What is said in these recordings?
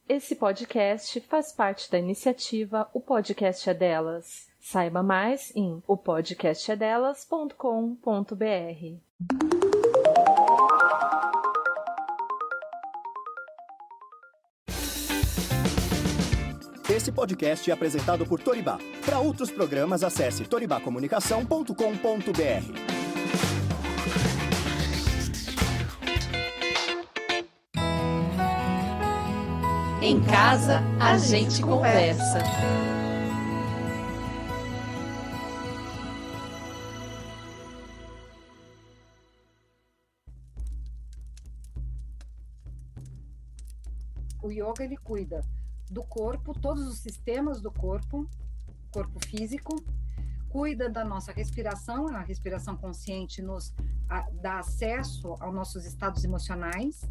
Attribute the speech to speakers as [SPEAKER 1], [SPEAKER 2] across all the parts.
[SPEAKER 1] Esse podcast faz parte da iniciativa O Podcast é Delas. Saiba mais em opodcastedelas.com.br.
[SPEAKER 2] Esse podcast é apresentado por Toribá. Para outros programas, acesse toribacomunicação.com.br.
[SPEAKER 1] Em casa, a gente conversa.
[SPEAKER 3] O yoga, ele cuida do corpo, todos os sistemas do corpo físico, cuida da nossa respiração, a respiração consciente nos dá acesso aos nossos estados emocionais,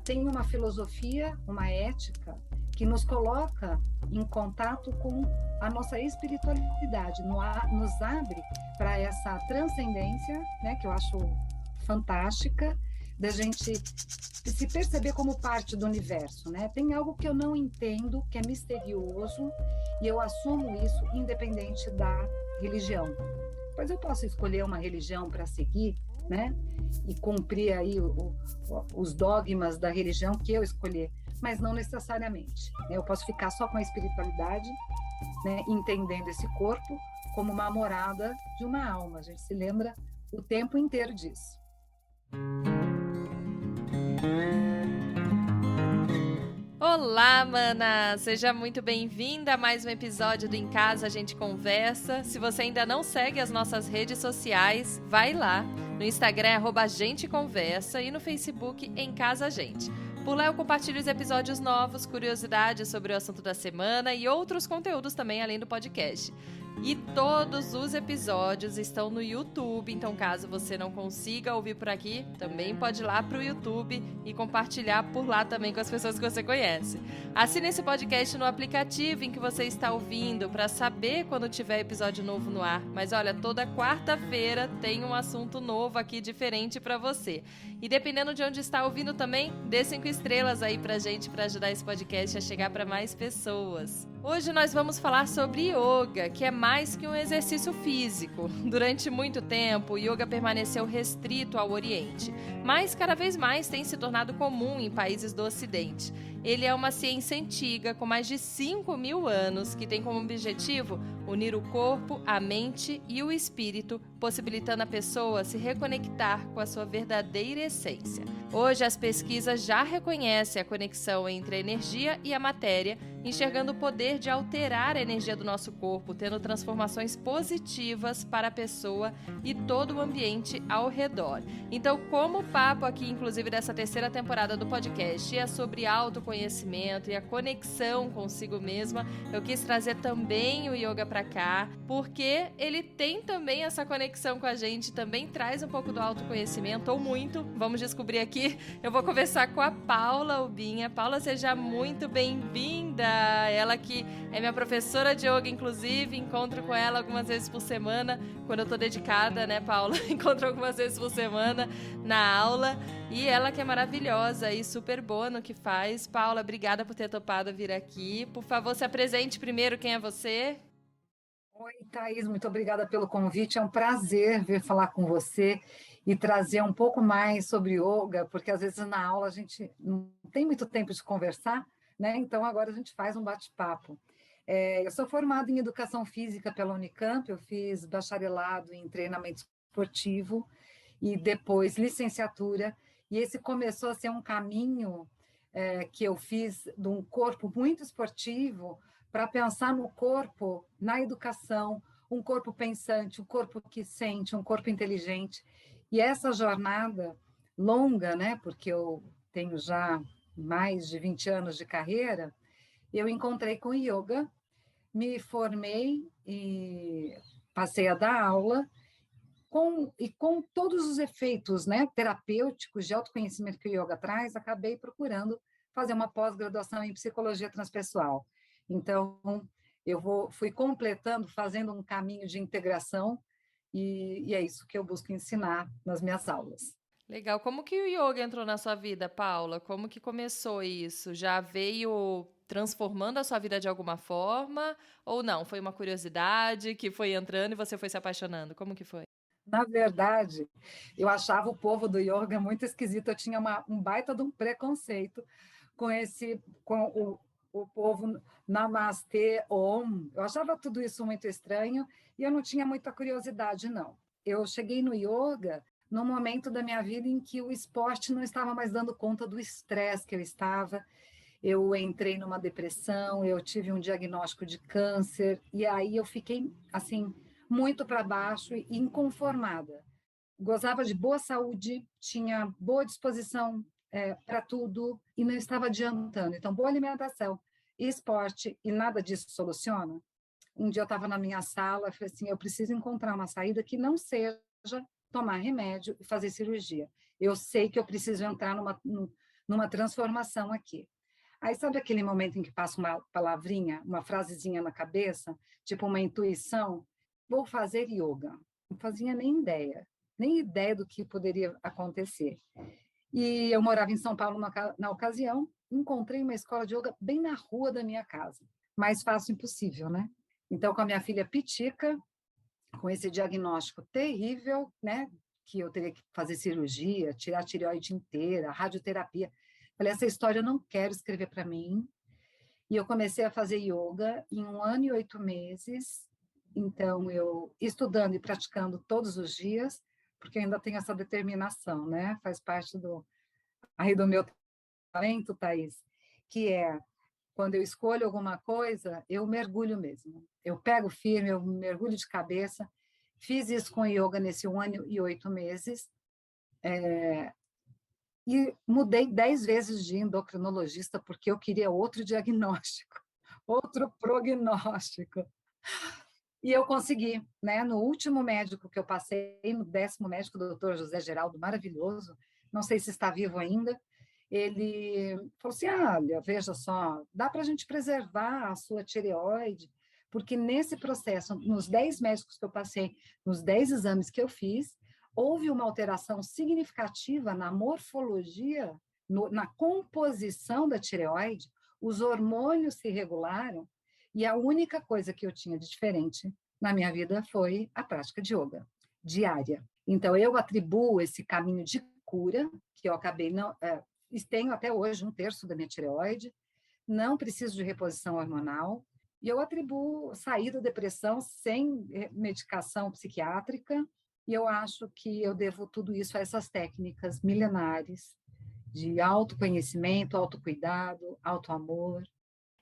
[SPEAKER 3] tem uma filosofia, uma ética que nos coloca em contato com a nossa espiritualidade, nos abre para essa transcendência, né, que eu acho fantástica, da gente se perceber como parte do universo, né? Tem algo que eu não entendo, que é misterioso, e eu assumo isso independente da religião. Pois eu posso escolher uma religião para seguir, né? E cumprir aí os dogmas da religião que eu escolher, mas não necessariamente. Eu posso ficar só com a espiritualidade, né? Entendendo esse corpo como uma morada de uma alma. A gente se lembra o tempo inteiro disso.
[SPEAKER 4] Olá, mana! Seja muito bem-vinda a mais um episódio do Em Casa a Gente Conversa. Se você ainda não segue as nossas redes sociais, vai lá. No Instagram é @agenteconversa e no Facebook Em Casa a Gente. Por lá eu compartilho os episódios novos, curiosidades sobre o assunto da semana e outros conteúdos também além do podcast. E todos os episódios estão no YouTube, então caso você não consiga ouvir por aqui, também pode ir lá pro YouTube e compartilhar por lá também com as pessoas que você conhece. Assine esse podcast no aplicativo em que você está ouvindo para saber quando tiver episódio novo no ar. Mas olha, toda quarta-feira tem um assunto novo aqui diferente para você. E dependendo de onde está ouvindo também, dê 5 estrelas aí pra gente para ajudar esse podcast a chegar para mais pessoas. Hoje nós vamos falar sobre yoga, que é mais que um exercício físico. Durante muito tempo, o yoga permaneceu restrito ao Oriente, mas cada vez mais tem se tornado comum em países do Ocidente. Ele é uma ciência antiga, com mais de 5.000 anos, que tem como objetivo unir o corpo, a mente e o espírito, possibilitando a pessoa se reconectar com a sua verdadeira essência. Hoje, as pesquisas já reconhecem a conexão entre a energia e a matéria, enxergando o poder de alterar a energia do nosso corpo, tendo transformações positivas para a pessoa e todo o ambiente ao redor. Então, como o papo aqui, inclusive, dessa terceira temporada do podcast é sobre autoconhecimento e a conexão consigo mesma, eu quis trazer também o yoga para cá, porque ele tem também essa conexão com a gente, também traz um pouco do autoconhecimento, ou muito, vamos descobrir aqui. Eu vou conversar com a Paula Ubinha. Paula, seja muito bem-vinda! Ela que é minha professora de yoga, inclusive, encontro com ela algumas vezes por semana, quando eu tô dedicada, né, Paula? Encontro algumas vezes por semana na aula, e ela que é maravilhosa e super boa no que faz. Paula, obrigada por ter topado vir aqui. Por favor, se apresente primeiro, quem é você?
[SPEAKER 3] Oi, Thaís, muito obrigada pelo convite. É um prazer vir falar com você e trazer um pouco mais sobre yoga, porque às vezes na aula a gente não tem muito tempo de conversar, né? Então agora a gente faz um bate-papo. Eu sou formada em Educação Física pela Unicamp, eu fiz bacharelado em treinamento esportivo e depois licenciatura, e esse começou a ser um caminho que eu fiz de um corpo muito esportivo para pensar no corpo, na educação, um corpo pensante, um corpo que sente, um corpo inteligente. E essa jornada longa, né, porque eu tenho já mais de 20 anos de carreira, eu encontrei com yoga, me formei e passei a dar aula, com todos os efeitos, né, terapêuticos de autoconhecimento que o yoga traz, acabei procurando fazer uma pós-graduação em psicologia transpessoal. Então, fui completando, fazendo um caminho de integração, e é isso que eu busco ensinar nas minhas aulas.
[SPEAKER 4] Legal. Como que o yoga entrou na sua vida, Paula? Como que começou isso? Já veio transformando a sua vida de alguma forma? Ou não? Foi uma curiosidade que foi entrando e você foi se apaixonando? Como que foi?
[SPEAKER 3] Na verdade, eu achava o povo do yoga muito esquisito, eu tinha um baita de um preconceito com o povo Namastê, Om. Eu achava tudo isso muito estranho e eu não tinha muita curiosidade, não. Eu cheguei no yoga num momento da minha vida em que o esporte não estava mais dando conta do estresse que eu estava. Eu entrei numa depressão, eu tive um diagnóstico de câncer, e aí eu fiquei, assim, muito para baixo e inconformada. Gozava de boa saúde, tinha boa disposição para tudo e não estava adiantando. Então, boa alimentação e esporte, e nada disso soluciona. Um dia eu estava na minha sala e falei assim, eu preciso encontrar uma saída que não seja tomar remédio e fazer cirurgia. Eu sei que eu preciso entrar numa transformação aqui. Aí sabe aquele momento em que passa uma palavrinha, uma frasezinha na cabeça, tipo uma intuição? Vou fazer yoga. Não fazia nem ideia do que poderia acontecer. E eu morava em São Paulo na ocasião, encontrei uma escola de yoga bem na rua da minha casa. Mais fácil impossível, né? Então, com a minha filha Pitica, com esse diagnóstico terrível, né? Que eu teria que fazer cirurgia, tirar a tireoide inteira, radioterapia. Falei, essa história eu não quero escrever para mim. E eu comecei a fazer yoga em 1 ano e 8 meses. Então, eu estudando e praticando todos os dias, porque eu ainda tenho essa determinação, né? Faz parte do meu talento, Thaís, que é, quando eu escolho alguma coisa, eu mergulho mesmo. Eu pego firme, eu mergulho de cabeça. Fiz isso com yoga nesse 1 ano e 8 meses. E mudei 10 vezes de endocrinologista porque eu queria outro diagnóstico, outro prognóstico. E eu consegui, né? No último médico que eu passei, no 10º médico, o doutor José Geraldo, maravilhoso, não sei se está vivo ainda, ele falou assim, olha, veja só, dá para a gente preservar a sua tireoide, porque nesse processo, nos 10 médicos que eu passei, nos 10 exames que eu fiz, houve uma alteração significativa na morfologia, na composição da tireoide, os hormônios se regularam, e a única coisa que eu tinha de diferente na minha vida foi a prática de yoga diária. Então, eu atribuo esse caminho de cura, que eu acabei não... tenho até hoje 1/3 da minha tireoide, não preciso de reposição hormonal, e eu atribuo sair da depressão sem medicação psiquiátrica, e eu acho que eu devo tudo isso a essas técnicas milenares de autoconhecimento, autocuidado, autoamor.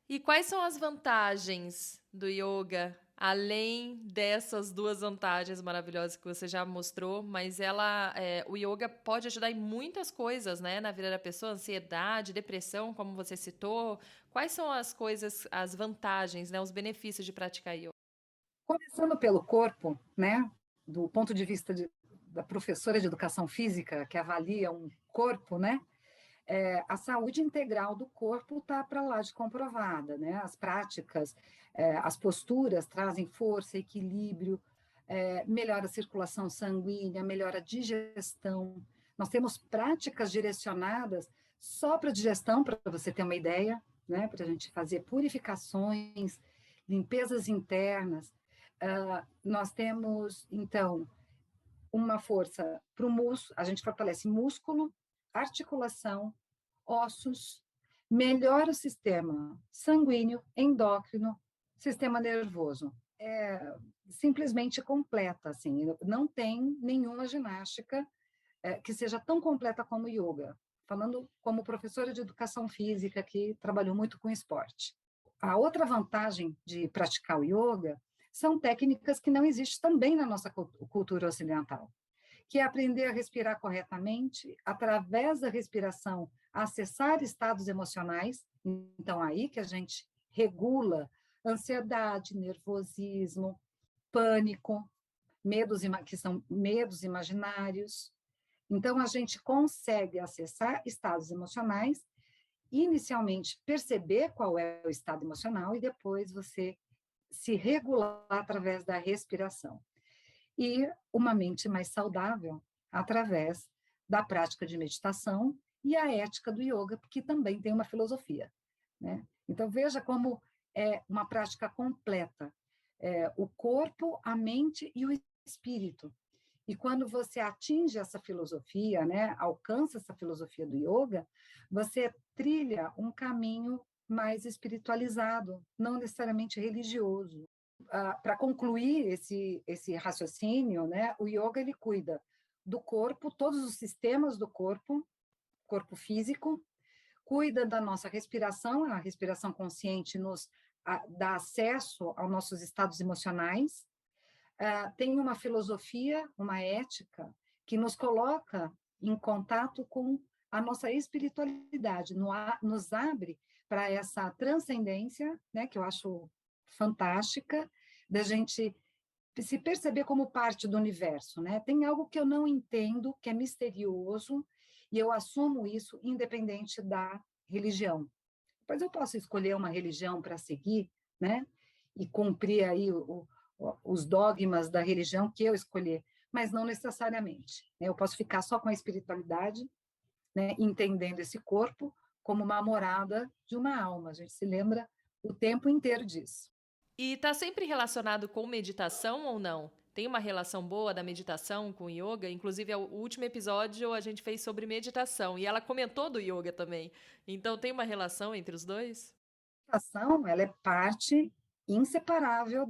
[SPEAKER 4] E quais são as vantagens do yoga, além dessas 2 vantagens maravilhosas que você já mostrou, mas o yoga pode ajudar em muitas coisas, né, na vida da pessoa, ansiedade, depressão, como você citou. Quais são as vantagens, né, os benefícios de praticar yoga?
[SPEAKER 3] Começando pelo corpo, né, do ponto de vista da professora de educação física, que avalia um corpo, né, a saúde integral do corpo está para lá de comprovada, né? As práticas, as posturas trazem força, equilíbrio, melhora a circulação sanguínea, melhora a digestão. Nós temos práticas direcionadas só para digestão, para você ter uma ideia, né? Para a gente fazer purificações, limpezas internas. Nós temos, então, uma força para o músculo, a gente fortalece músculo, articulação, ossos, melhora o sistema sanguíneo, endócrino, sistema nervoso. É simplesmente completa, assim, não tem nenhuma ginástica que seja tão completa como o yoga, falando como professora de educação física que trabalhou muito com esporte. A outra vantagem de praticar o yoga são técnicas que não existem também na nossa cultura ocidental, que é aprender a respirar corretamente, através da respiração, acessar estados emocionais. Então, aí que a gente regula ansiedade, nervosismo, pânico, que são medos imaginários. Então, a gente consegue acessar estados emocionais, inicialmente perceber qual é o estado emocional e depois você se regular através da respiração. E uma mente mais saudável através da prática de meditação e a ética do yoga, que também tem uma filosofia, né? Então, veja como é uma prática completa. O corpo, a mente e o espírito. E quando você atinge essa filosofia, né, alcança essa filosofia do yoga, você trilha um caminho mais espiritualizado, não necessariamente religioso. Para concluir esse raciocínio, né, o yoga ele cuida do corpo, todos os sistemas do corpo físico, cuida da nossa respiração, a respiração consciente nos dá acesso aos nossos estados emocionais, tem uma filosofia, uma ética, que nos coloca em contato com a nossa espiritualidade, nos abre para essa transcendência, né, que eu acho fantástica, da gente se perceber como parte do universo, né? Tem algo que eu não entendo, que é misterioso, e eu assumo isso independente da religião. Depois eu posso escolher uma religião para seguir, né? E cumprir aí os dogmas da religião que eu escolher, mas não necessariamente, né? Eu posso ficar só com a espiritualidade, né? Entendendo esse corpo como uma morada de uma alma. A gente se lembra o tempo inteiro disso.
[SPEAKER 4] E está sempre relacionado com meditação ou não? Tem uma relação boa da meditação com o yoga? Inclusive, o último episódio a gente fez sobre meditação e ela comentou do yoga também. Então, tem uma relação entre os dois?
[SPEAKER 3] A meditação, ela é parte inseparável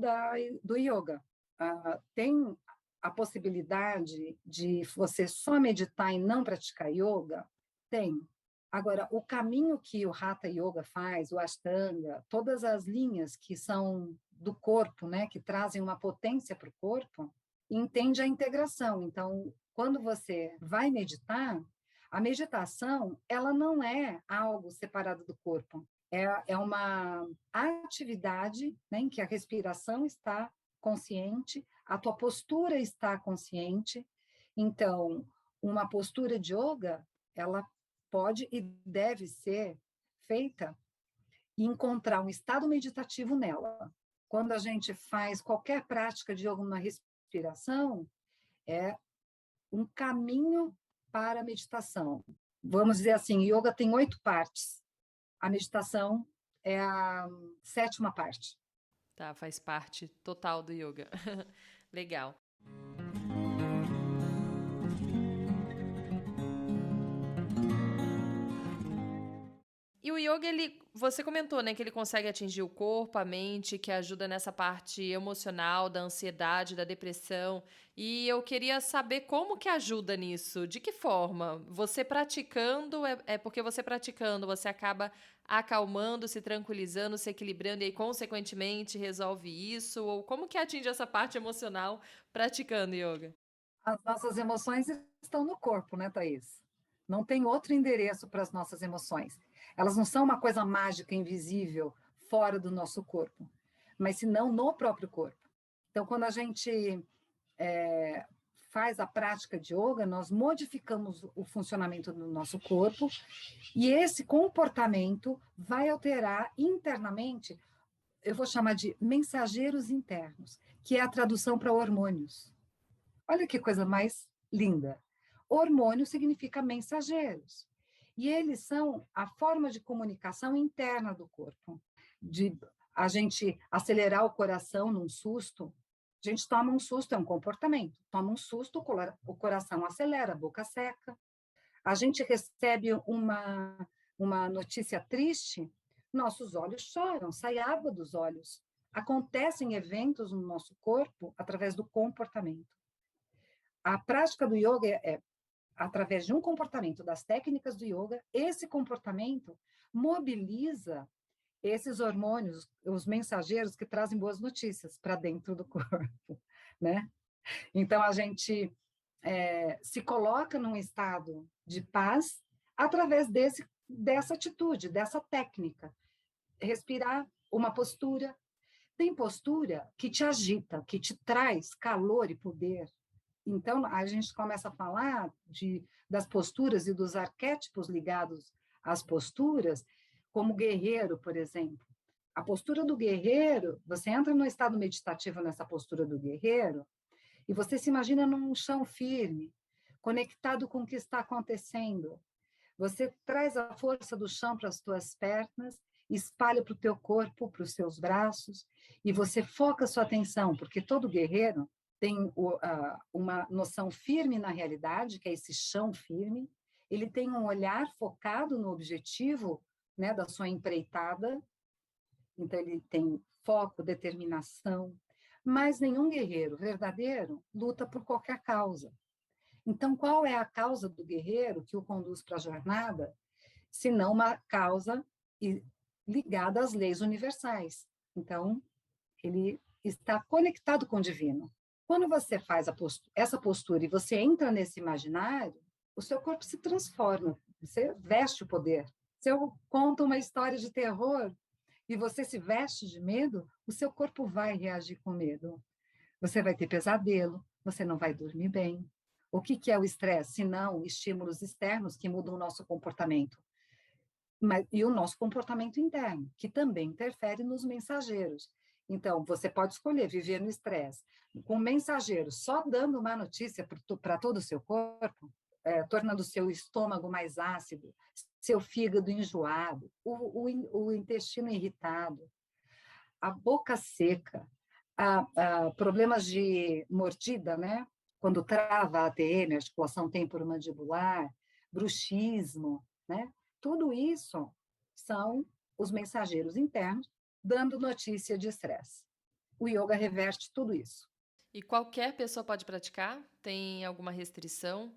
[SPEAKER 3] do yoga. Tem a possibilidade de você só meditar e não praticar yoga? Tem. Agora, o caminho que o Hatha Yoga faz, o Ashtanga, todas as linhas que são do corpo, né, que trazem uma potência para o corpo, entende a integração. Então, quando você vai meditar, a meditação, ela não é algo separado do corpo. É uma atividade, né, em que a respiração está consciente, a tua postura está consciente. Então, uma postura de yoga, ela pode e deve ser feita e encontrar um estado meditativo nela. Quando a gente faz qualquer prática de alguma respiração, é um caminho para a meditação. Vamos dizer assim, yoga tem 8 partes. A meditação é a 7ª parte.
[SPEAKER 4] Tá, faz parte total do yoga. Legal. E o yoga, você comentou, né, que ele consegue atingir o corpo, a mente, que ajuda nessa parte emocional, da ansiedade, da depressão. E eu queria saber como que ajuda nisso, de que forma? Você praticando, porque você praticando, você acaba acalmando, se tranquilizando, se equilibrando e aí, consequentemente, resolve isso? Ou como que atinge essa parte emocional praticando yoga?
[SPEAKER 3] As nossas emoções estão no corpo, né, Thaís? Não tem outro endereço para as nossas emoções. Elas não são uma coisa mágica, invisível, fora do nosso corpo, mas senão no próprio corpo. Então, quando a gente faz a prática de yoga, nós modificamos o funcionamento do nosso corpo e esse comportamento vai alterar internamente, eu vou chamar de mensageiros internos, que é a tradução para hormônios. Olha que coisa mais linda. Hormônio significa mensageiros. E eles são a forma de comunicação interna do corpo. De a gente acelerar o coração num susto, a gente toma um susto, é um comportamento. Toma um susto, o coração acelera, a boca seca. A gente recebe uma notícia triste, nossos olhos choram, sai água dos olhos. Acontecem eventos no nosso corpo através do comportamento. A prática do yoga é através de um comportamento, das técnicas do yoga, esse comportamento mobiliza esses hormônios, os mensageiros que trazem boas notícias para dentro do corpo, né? Então, a gente se coloca num estado de paz através dessa atitude, dessa técnica. Respirar, uma postura. Tem postura que te agita, que te traz calor e poder. Então, a gente começa a falar das posturas e dos arquétipos ligados às posturas, como guerreiro, por exemplo. A postura do guerreiro, você entra no estado meditativo nessa postura do guerreiro, e você se imagina num chão firme, conectado com o que está acontecendo. Você traz a força do chão para as tuas pernas, espalha para o teu corpo, para os seus braços, e você foca a sua atenção, porque todo guerreiro tem uma noção firme na realidade, que é esse chão firme, ele tem um olhar focado no objetivo, né, da sua empreitada, então ele tem foco, determinação, mas nenhum guerreiro verdadeiro luta por qualquer causa. Então, qual é a causa do guerreiro que o conduz para a jornada, se não uma causa ligada às leis universais? Então, ele está conectado com o divino. Quando você faz essa postura e você entra nesse imaginário, o seu corpo se transforma, você veste o poder. Se eu conto uma história de terror e você se veste de medo, o seu corpo vai reagir com medo. Você vai ter pesadelo, você não vai dormir bem. O que é o estresse? Se não estímulos externos que mudam o nosso comportamento. E o nosso comportamento interno, que também interfere nos mensageiros. Então, você pode escolher viver no estresse, com mensageiros só dando má notícia para todo o seu corpo, tornando o seu estômago mais ácido, seu fígado enjoado, o intestino irritado, a boca seca, problemas de mordida, né? Quando trava a ATM, articulação temporomandibular, bruxismo, né? Tudo isso são os mensageiros internos dando notícia de estresse. O yoga reverte tudo isso.
[SPEAKER 4] E qualquer pessoa pode praticar? Tem alguma restrição?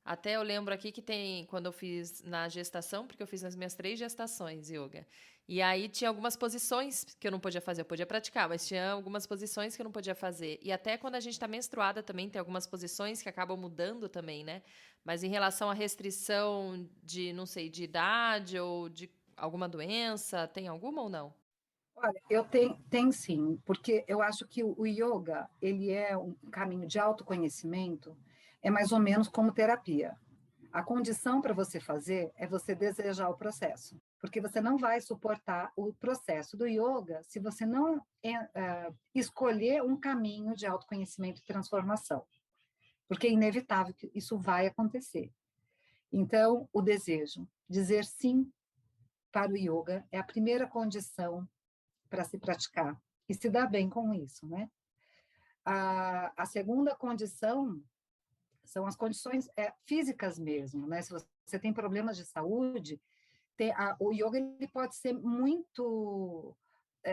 [SPEAKER 4] Até eu lembro aqui que tem, quando eu fiz na gestação, porque eu fiz nas minhas 3 gestações yoga. E aí tinha algumas posições que eu não podia fazer, eu podia praticar, mas tinha algumas posições que eu não podia fazer. E até quando a gente está menstruada também tem algumas posições que acabam mudando também, né? Mas em relação à restrição de, não sei, de idade ou de alguma doença, tem alguma ou não?
[SPEAKER 3] Olha, eu tenho sim, porque eu acho que o yoga, ele é um caminho de autoconhecimento, é mais ou menos como terapia. A condição para você fazer é você desejar o processo, porque você não vai suportar o processo do yoga se você não escolher um caminho de autoconhecimento e transformação, porque é inevitável que isso vai acontecer. Então, o desejo, dizer sim para o yoga é a primeira condição para se praticar e se dar bem com isso, né? A segunda condição são as condições físicas mesmo, né? Se você tem problemas de saúde, o yoga ele pode ser muito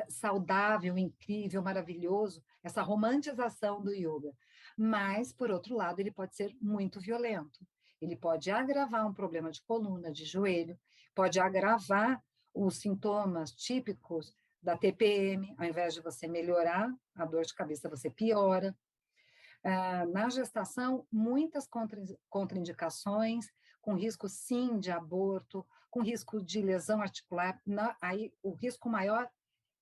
[SPEAKER 3] saudável, incrível, maravilhoso, essa romantização do yoga. Mas, por outro lado, ele pode ser muito violento. Ele pode agravar um problema de coluna, de joelho, pode agravar os sintomas típicos da TPM, ao invés de você melhorar a dor de cabeça, você piora. Na gestação, muitas contraindicações, com risco, sim, de aborto, com risco de lesão articular. Aí, o risco maior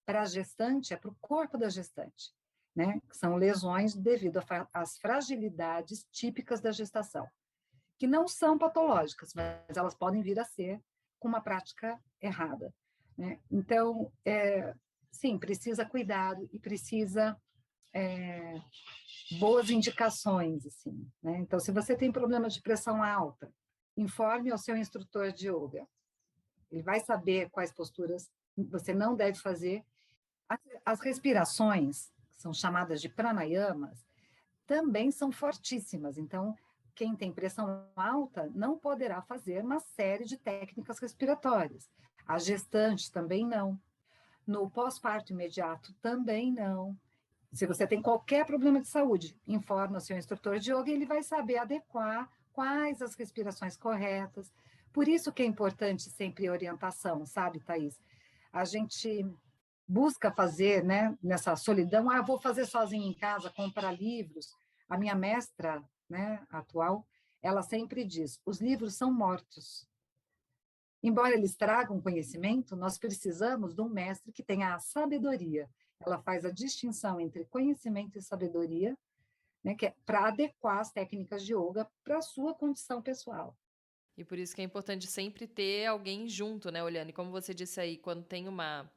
[SPEAKER 3] para a gestante é para o corpo da gestante, né? Que são lesões devido às fragilidades típicas da gestação, que não são patológicas, mas elas podem vir a ser com uma prática errada, né? Então, sim, precisa cuidado e precisa boas indicações, assim, né? Então, se você tem problema de pressão alta, informe ao seu instrutor de yoga. Ele vai saber quais posturas você não deve fazer. As respirações, que são chamadas de pranayamas, também são fortíssimas. Então, quem tem pressão alta não poderá fazer uma série de técnicas respiratórias. As gestantes também não. No pós-parto imediato também não. Se você tem qualquer problema de saúde, informa o seu instrutor de yoga e ele vai saber adequar quais as respirações corretas. Por isso que é importante sempre orientação, sabe, Thaís? A gente busca fazer, né, nessa solidão, vou fazer sozinha em casa, comprar livros. A minha mestra, né, atual, ela sempre diz, os livros são mortos. Embora eles tragam conhecimento, nós precisamos de um mestre que tenha a sabedoria. Ela faz a distinção entre conhecimento e sabedoria, né, que é para adequar as técnicas de yoga para a sua condição pessoal.
[SPEAKER 4] E por isso que é importante sempre ter alguém junto, né, olhando. E como você disse aí, quando tem uma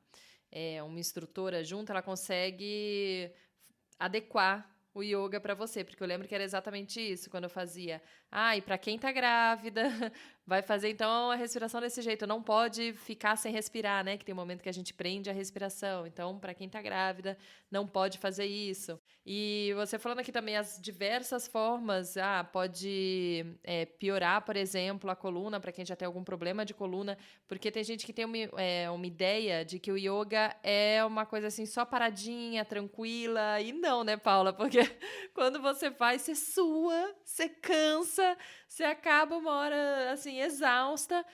[SPEAKER 4] instrutora junto, ela consegue adequar o yoga pra você? Porque eu lembro que era exatamente isso, quando eu fazia. E pra quem tá grávida, vai fazer então a respiração desse jeito. Não pode ficar sem respirar, né? Que tem um momento que a gente prende a respiração. Então, pra quem tá grávida, não pode fazer isso. E você falando aqui também as diversas formas, pode piorar, por exemplo, a coluna, pra quem já tem algum problema de coluna, porque tem gente que tem uma ideia de que o yoga é uma coisa assim, só paradinha, tranquila, e não, né, Paula? Porque quando você faz, você sua, você cansa, você acaba uma hora, assim, exausta.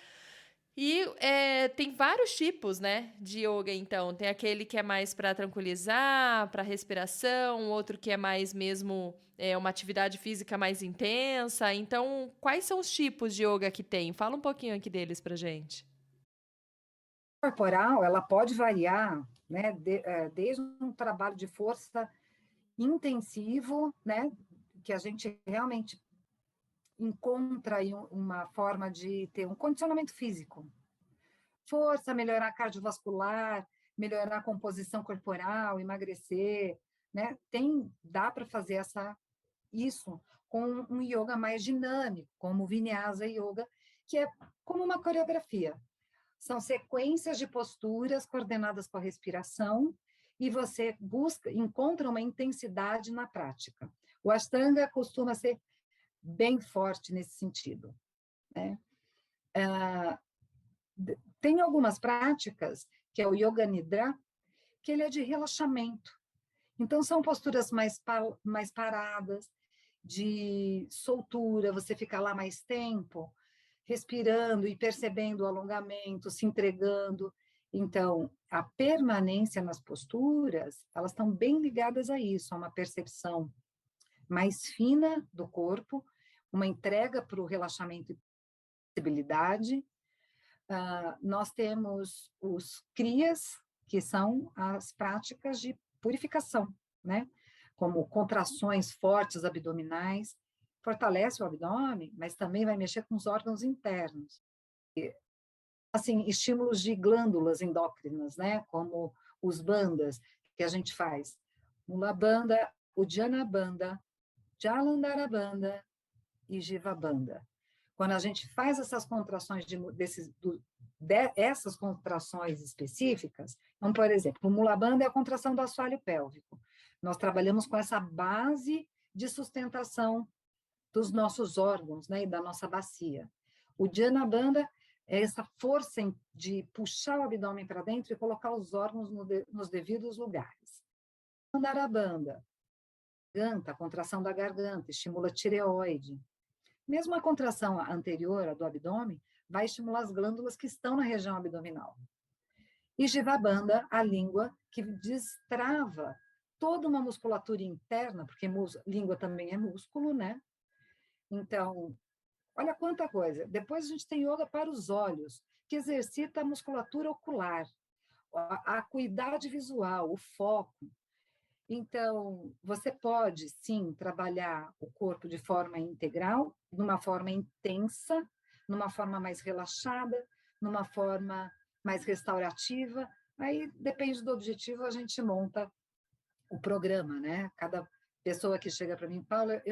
[SPEAKER 4] E tem vários tipos, né, de yoga, então. Tem aquele que é mais para tranquilizar, para respiração, outro que é mais mesmo uma atividade física mais intensa. Então, quais são os tipos de yoga que tem? Fala um pouquinho aqui deles pra gente.
[SPEAKER 3] Corporal, ela pode variar, né, desde um trabalho de força intensivo, né, que a gente realmente encontra aí uma forma de ter um condicionamento físico. Força, melhorar cardiovascular, melhorar a composição corporal, emagrecer, né? Dá para fazer isso com um yoga mais dinâmico, como o Vinyasa Yoga, que é como uma coreografia. São sequências de posturas coordenadas com a respiração e você encontra uma intensidade na prática. O Ashtanga costuma ser bem forte nesse sentido, né? Tem algumas práticas, que é o Yoga Nidra, que ele é de relaxamento. Então, são posturas mais paradas, de soltura, você fica lá mais tempo, respirando e percebendo o alongamento, se entregando. Então, a permanência nas posturas, elas estão bem ligadas a isso, a uma percepção mais fina do corpo, uma entrega para o relaxamento e possibilidade. Nós temos os Kriyas, que são as práticas de purificação, né? Como contrações fortes abdominais, fortalece o abdômen, mas também vai mexer com os órgãos internos. Assim, estímulos de glândulas endócrinas, né? Como os bandhas que a gente faz. Mula Bandha, Uddiyana Bandha, Jalandhara Bandha e Jiva Bandha. Quando a gente faz essas contrações essas contrações específicas, então, por exemplo, o Mula Bandha é a contração do assoalho pélvico. Nós trabalhamos com essa base de sustentação dos nossos órgãos, né, e da nossa bacia. O Uddiyana Bandha é essa força de puxar o abdômen para dentro e colocar os órgãos nos devidos lugares. Jalandhara Bandha, garganta, a contração da garganta, estimula a tireoide. Mesmo a contração anterior, a do abdômen, vai estimular as glândulas que estão na região abdominal. E Jiva Bandha, a língua, que destrava toda uma musculatura interna, porque língua também é músculo, né? Então, olha quanta coisa. Depois a gente tem yoga para os olhos, que exercita a musculatura ocular, a acuidade visual, o foco. Então, você pode, sim, trabalhar o corpo de forma integral, numa forma intensa, numa forma mais relaxada, numa forma mais restaurativa. Aí, depende do objetivo, a gente monta o programa, né? Cada pessoa que chega para mim, Paula,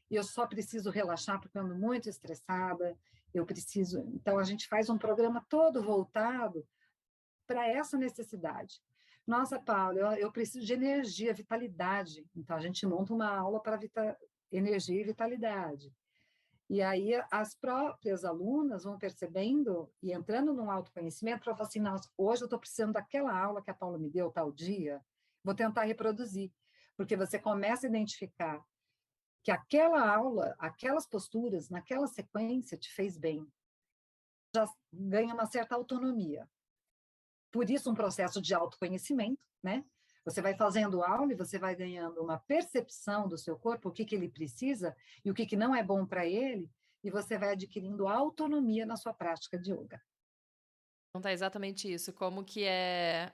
[SPEAKER 3] eu só preciso relaxar porque eu ando muito estressada, eu preciso... Então, a gente faz um programa todo voltado para essa necessidade. Nossa, Paula, eu preciso de energia, vitalidade. Então, a gente monta uma aula para energia e vitalidade. E aí, as próprias alunas vão percebendo e entrando num autoconhecimento para falar assim, nossa, hoje eu estou precisando daquela aula que a Paula me deu tal dia, vou tentar reproduzir. Porque você começa a identificar que aquela aula, aquelas posturas, naquela sequência te fez bem. Já ganha uma certa autonomia. Por isso, um processo de autoconhecimento, né? Você vai fazendo aula e você vai ganhando uma percepção do seu corpo, o que ele precisa e o que não é bom para ele, e você vai adquirindo autonomia na sua prática de yoga.
[SPEAKER 4] Então tá exatamente isso. Como que é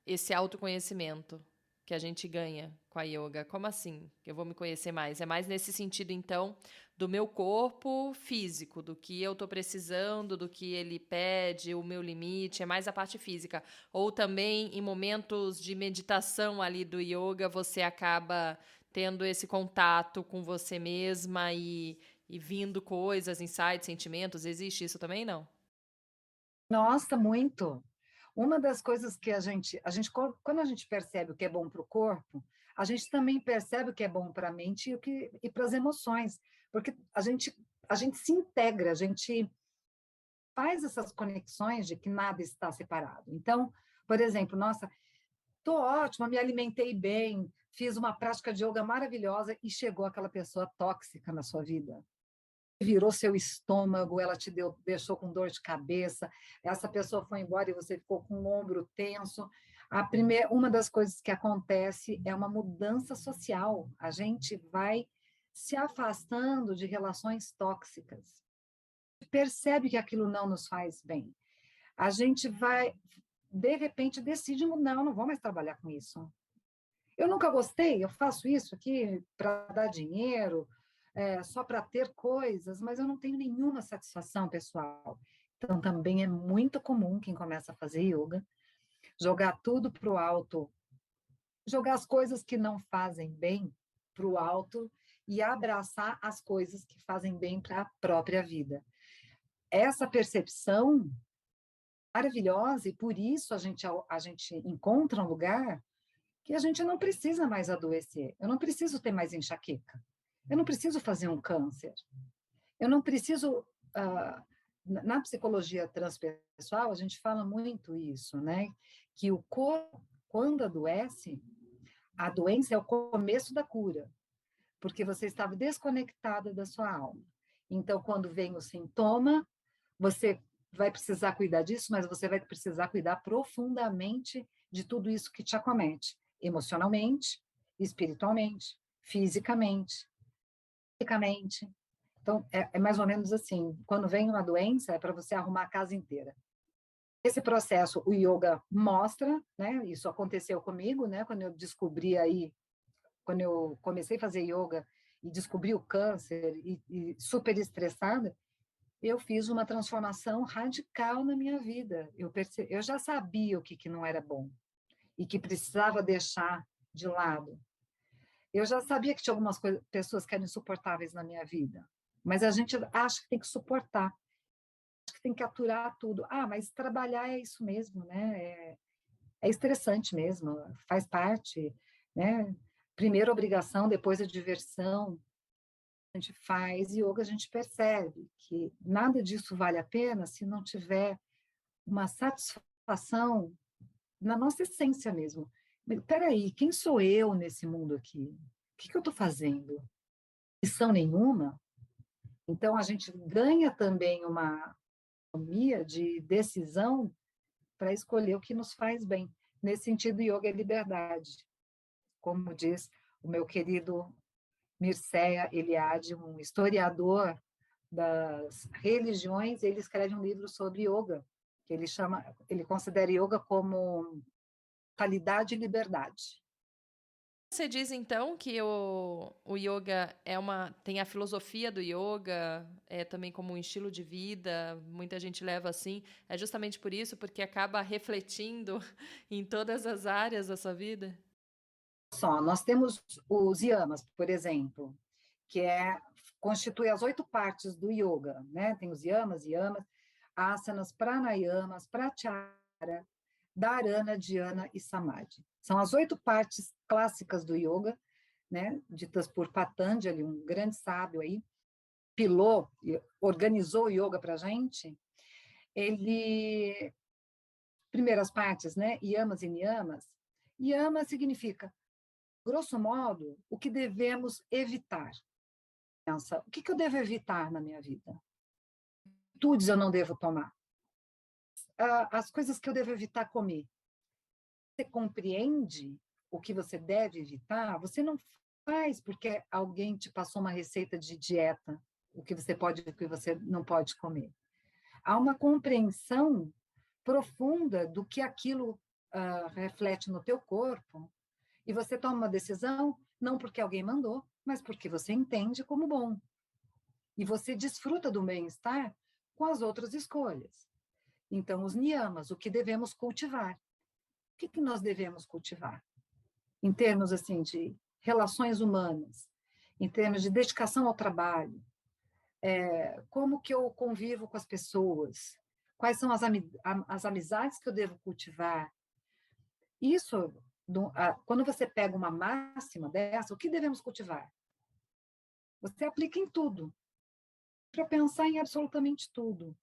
[SPEAKER 4] esse autoconhecimento que a gente ganha com a yoga? Como assim? Eu vou me conhecer mais? É mais nesse sentido, então, do meu corpo físico, do que eu tô precisando, do que ele pede, o meu limite, é mais a parte física. Ou também, em momentos de meditação ali do yoga, você acaba tendo esse contato com você mesma e vindo coisas, insights, sentimentos? Existe isso também, não?
[SPEAKER 3] Nossa, muito. Uma das coisas que quando a gente percebe o que é bom para o corpo, a gente também percebe o que é bom para a mente e para as emoções, porque a gente se integra, a gente faz essas conexões de que nada está separado. Então, por exemplo, nossa, tô ótima, me alimentei bem, fiz uma prática de yoga maravilhosa e chegou aquela pessoa tóxica na sua vida. Virou seu estômago, ela deixou com dor de cabeça, essa pessoa foi embora e você ficou com o ombro tenso. Uma das coisas que acontece é uma mudança social. A gente vai se afastando de relações tóxicas. Percebe que aquilo não nos faz bem. A gente vai, de repente, decide mudar, não vou mais trabalhar com isso. Eu nunca gostei, eu faço isso aqui para dar dinheiro, só para ter coisas, mas eu não tenho nenhuma satisfação pessoal. Então, também é muito comum quem começa a fazer yoga, jogar tudo para o alto, jogar as coisas que não fazem bem para o alto e abraçar as coisas que fazem bem para a própria vida. Essa percepção maravilhosa, e por isso a gente encontra um lugar que a gente não precisa mais adoecer. Eu não preciso ter mais enxaqueca. Eu não preciso fazer um câncer. Eu não preciso... na psicologia transpessoal, a gente fala muito isso, né? Que o corpo, quando adoece, a doença é o começo da cura, porque você estava desconectada da sua alma. Então, quando vem o sintoma, você vai precisar cuidar disso, mas você vai precisar cuidar profundamente de tudo isso que te acomete, emocionalmente, espiritualmente, fisicamente, psicamente. Então, é mais ou menos assim, quando vem uma doença, é para você arrumar a casa inteira. Esse processo, o yoga mostra, né? Isso aconteceu comigo, né? Quando eu comecei a fazer yoga e descobri o câncer e super estressada, eu fiz uma transformação radical na minha vida. Eu já sabia o que não era bom e que precisava deixar de lado. Eu já sabia que tinha algumas pessoas que eram insuportáveis na minha vida, mas a gente acha que tem que suportar, acha que tem que aturar tudo. Mas trabalhar é isso mesmo, né? É estressante mesmo, faz parte, né? Primeiro obrigação, depois a diversão. A gente faz yoga, a gente percebe que nada disso vale a pena se não tiver uma satisfação na nossa essência mesmo. Espera aí, quem sou eu nesse mundo aqui? O que eu estou fazendo? Missão nenhuma? Então, a gente ganha também uma autonomia de decisão para escolher o que nos faz bem. Nesse sentido, yoga é liberdade. Como diz o meu querido Mircea Eliade, um historiador das religiões, ele escreve um livro sobre yoga, que ele considera yoga como qualidade e liberdade.
[SPEAKER 4] Você diz, então, que o yoga tem a filosofia do yoga, também como um estilo de vida, muita gente leva assim, é justamente por isso, porque acaba refletindo em todas as áreas da sua vida?
[SPEAKER 3] Nós temos os yamas, por exemplo, que constitui as 8 partes do yoga, né? Tem os yamas, asanas, pranayamas, pratyahara, dharana, dhyana e samadhi. São as 8 partes clássicas do yoga, né? Ditas por Patanjali, um grande sábio aí, organizou o yoga para a gente. Primeiras partes, né? Yamas e niyamas. Yama significa, grosso modo, o que devemos evitar. O que eu devo evitar na minha vida? Atitudes eu não devo tomar. As coisas que eu devo evitar comer. Você compreende o que você deve evitar? Você não faz porque alguém te passou uma receita de dieta, o que você pode e o que você não pode comer. Há uma compreensão profunda do que aquilo reflete no teu corpo, e você toma uma decisão não porque alguém mandou, mas porque você entende como bom. E você desfruta do bem-estar com as outras escolhas. Então, os niyamas, o que devemos cultivar. O que nós devemos cultivar? Em termos assim de relações humanas, em termos de dedicação ao trabalho, como que eu convivo com as pessoas, quais são as amizades que eu devo cultivar. Isso, quando você pega uma máxima dessa, o que devemos cultivar? Você aplica em tudo, para pensar em absolutamente tudo.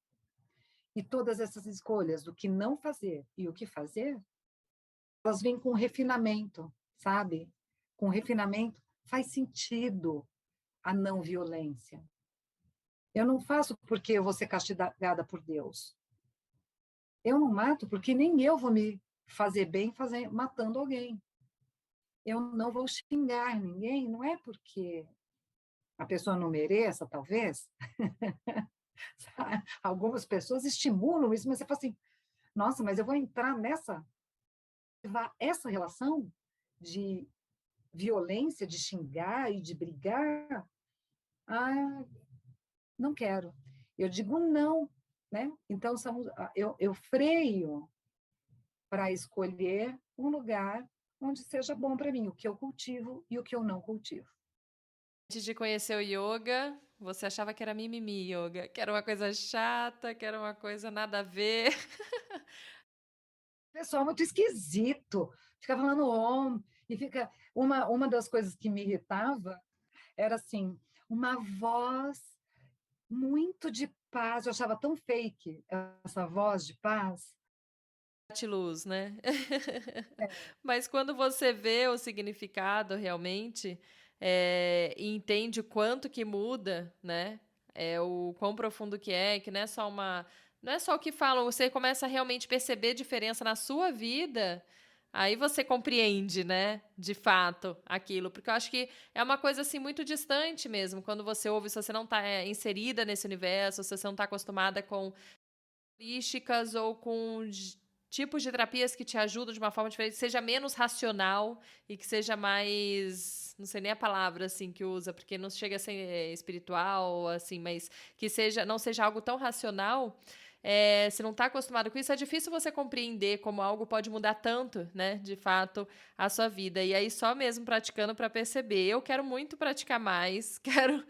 [SPEAKER 3] E todas essas escolhas do que não fazer e o que fazer, elas vêm com refinamento, sabe? Com refinamento faz sentido a não violência. Eu não faço porque eu vou ser castigada por Deus. Eu não mato porque nem eu vou me fazer bem matando alguém. Eu não vou xingar ninguém, não é porque a pessoa não mereça, talvez. Algumas pessoas estimulam isso, mas você fala assim, nossa, mas eu vou entrar essa relação de violência, de xingar e de brigar? Ah, não quero. Eu digo não, né? Então, eu freio para escolher um lugar onde seja bom para mim, o que eu cultivo e o que eu não cultivo.
[SPEAKER 4] Antes de conhecer o yoga, você achava que era mimimi yoga, que era uma coisa chata, que era uma coisa nada a ver.
[SPEAKER 3] Pessoal muito esquisito, fica falando e fica... Uma das coisas que me irritava era assim, uma voz muito de paz, eu achava tão fake essa voz de paz.
[SPEAKER 4] Luz, né? Mas quando você vê o significado realmente, e entende o quanto que muda, né? O quão profundo que não é só não é só o que falam, você começa a realmente perceber diferença na sua vida, aí você compreende, né, de fato, aquilo. Porque eu acho que é uma coisa, assim, muito distante mesmo, quando você ouve, se você não está inserida nesse universo, se você não está acostumada com holísticas ou com tipos de terapias que te ajudam de uma forma diferente, seja menos racional e que seja mais, não sei nem a palavra assim que usa, porque não chega a ser espiritual, assim, mas que não seja algo tão racional. Se não está acostumado com isso, é difícil você compreender como algo pode mudar tanto, né, de fato, a sua vida. E aí só mesmo praticando para perceber. Eu quero muito praticar mais, quero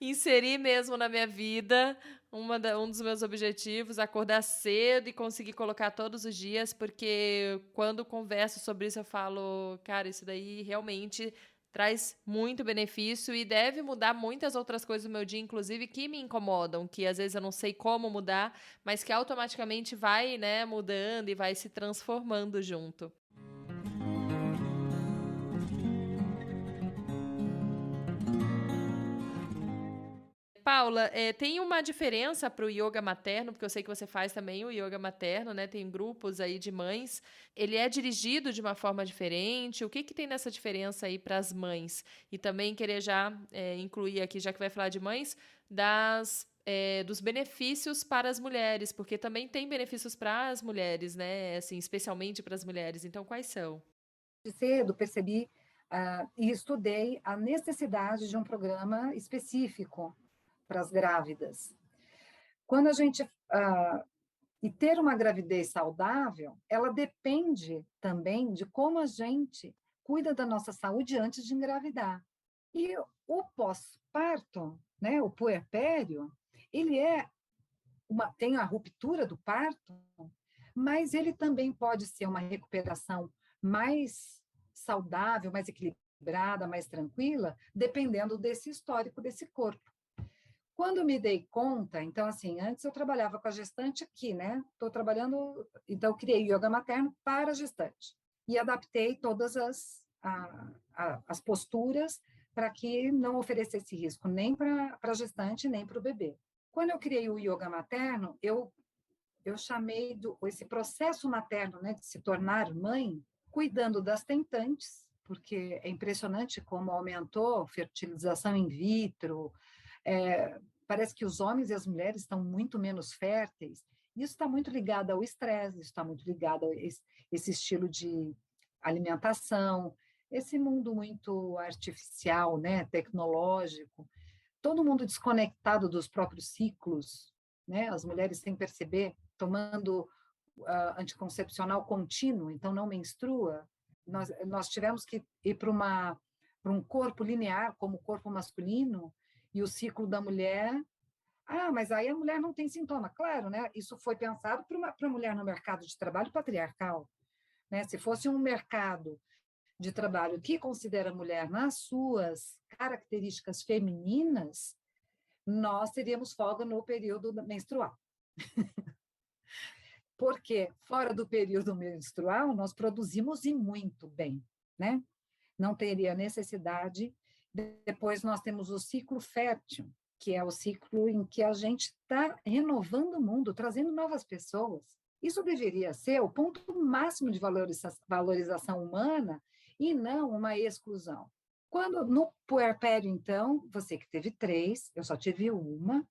[SPEAKER 4] inserir mesmo na minha vida um dos meus objetivos, acordar cedo e conseguir colocar todos os dias, porque quando converso sobre isso eu falo, cara, isso daí realmente traz muito benefício e deve mudar muitas outras coisas do meu dia, inclusive que me incomodam, que às vezes eu não sei como mudar, mas que automaticamente vai, né, mudando e vai se transformando junto. Paula, tem uma diferença para o yoga materno, porque eu sei que você faz também o yoga materno, né? Tem grupos aí de mães. Ele é dirigido de uma forma diferente? O que tem nessa diferença aí para as mães? E também querer já incluir aqui, já que vai falar de mães, dos benefícios para as mulheres, porque também tem benefícios para as mulheres, né? Assim, especialmente para as mulheres. Então, quais são?
[SPEAKER 3] De cedo percebi e estudei a necessidade de um programa específico para as grávidas. Quando a gente e ter uma gravidez saudável, ela depende também de como a gente cuida da nossa saúde antes de engravidar. E o pós-parto, né, o puerpério, ele tem a ruptura do parto, mas ele também pode ser uma recuperação mais saudável, mais equilibrada, mais tranquila, dependendo desse histórico desse corpo. Quando me dei conta, então, assim, antes eu trabalhava com a gestante aqui, né? Estou trabalhando, então, eu criei yoga materno para a gestante e adaptei todas as posturas para que não oferecesse risco nem para a gestante, nem para o bebê. Quando eu criei o yoga materno, eu chamei esse processo materno, né, de se tornar mãe, cuidando das tentantes, porque é impressionante como aumentou a fertilização in vitro, parece que os homens e as mulheres estão muito menos férteis. Isso está muito ligado ao estresse, isso está muito ligado a esse estilo de alimentação, esse mundo muito artificial, né, tecnológico, todo mundo desconectado dos próprios ciclos, né? As mulheres, sem perceber, tomando anticoncepcional contínuo, então não menstrua. Nós tivemos que ir para para um corpo linear, como o corpo masculino, e o ciclo da mulher. Mas aí a mulher não tem sintoma. Claro, né? Isso foi pensado para a mulher no mercado de trabalho patriarcal. Né? Se fosse um mercado de trabalho que considera a mulher nas suas características femininas, nós teríamos folga no período menstrual. Porque fora do período menstrual, nós produzimos e muito bem, né? Não teria necessidade. Depois nós temos o ciclo fértil, que é o ciclo em que a gente está renovando o mundo, trazendo novas pessoas. Isso deveria ser o ponto máximo de valorização humana e não uma exclusão. Quando no puerpério, então, você que teve 3, eu só tive uma,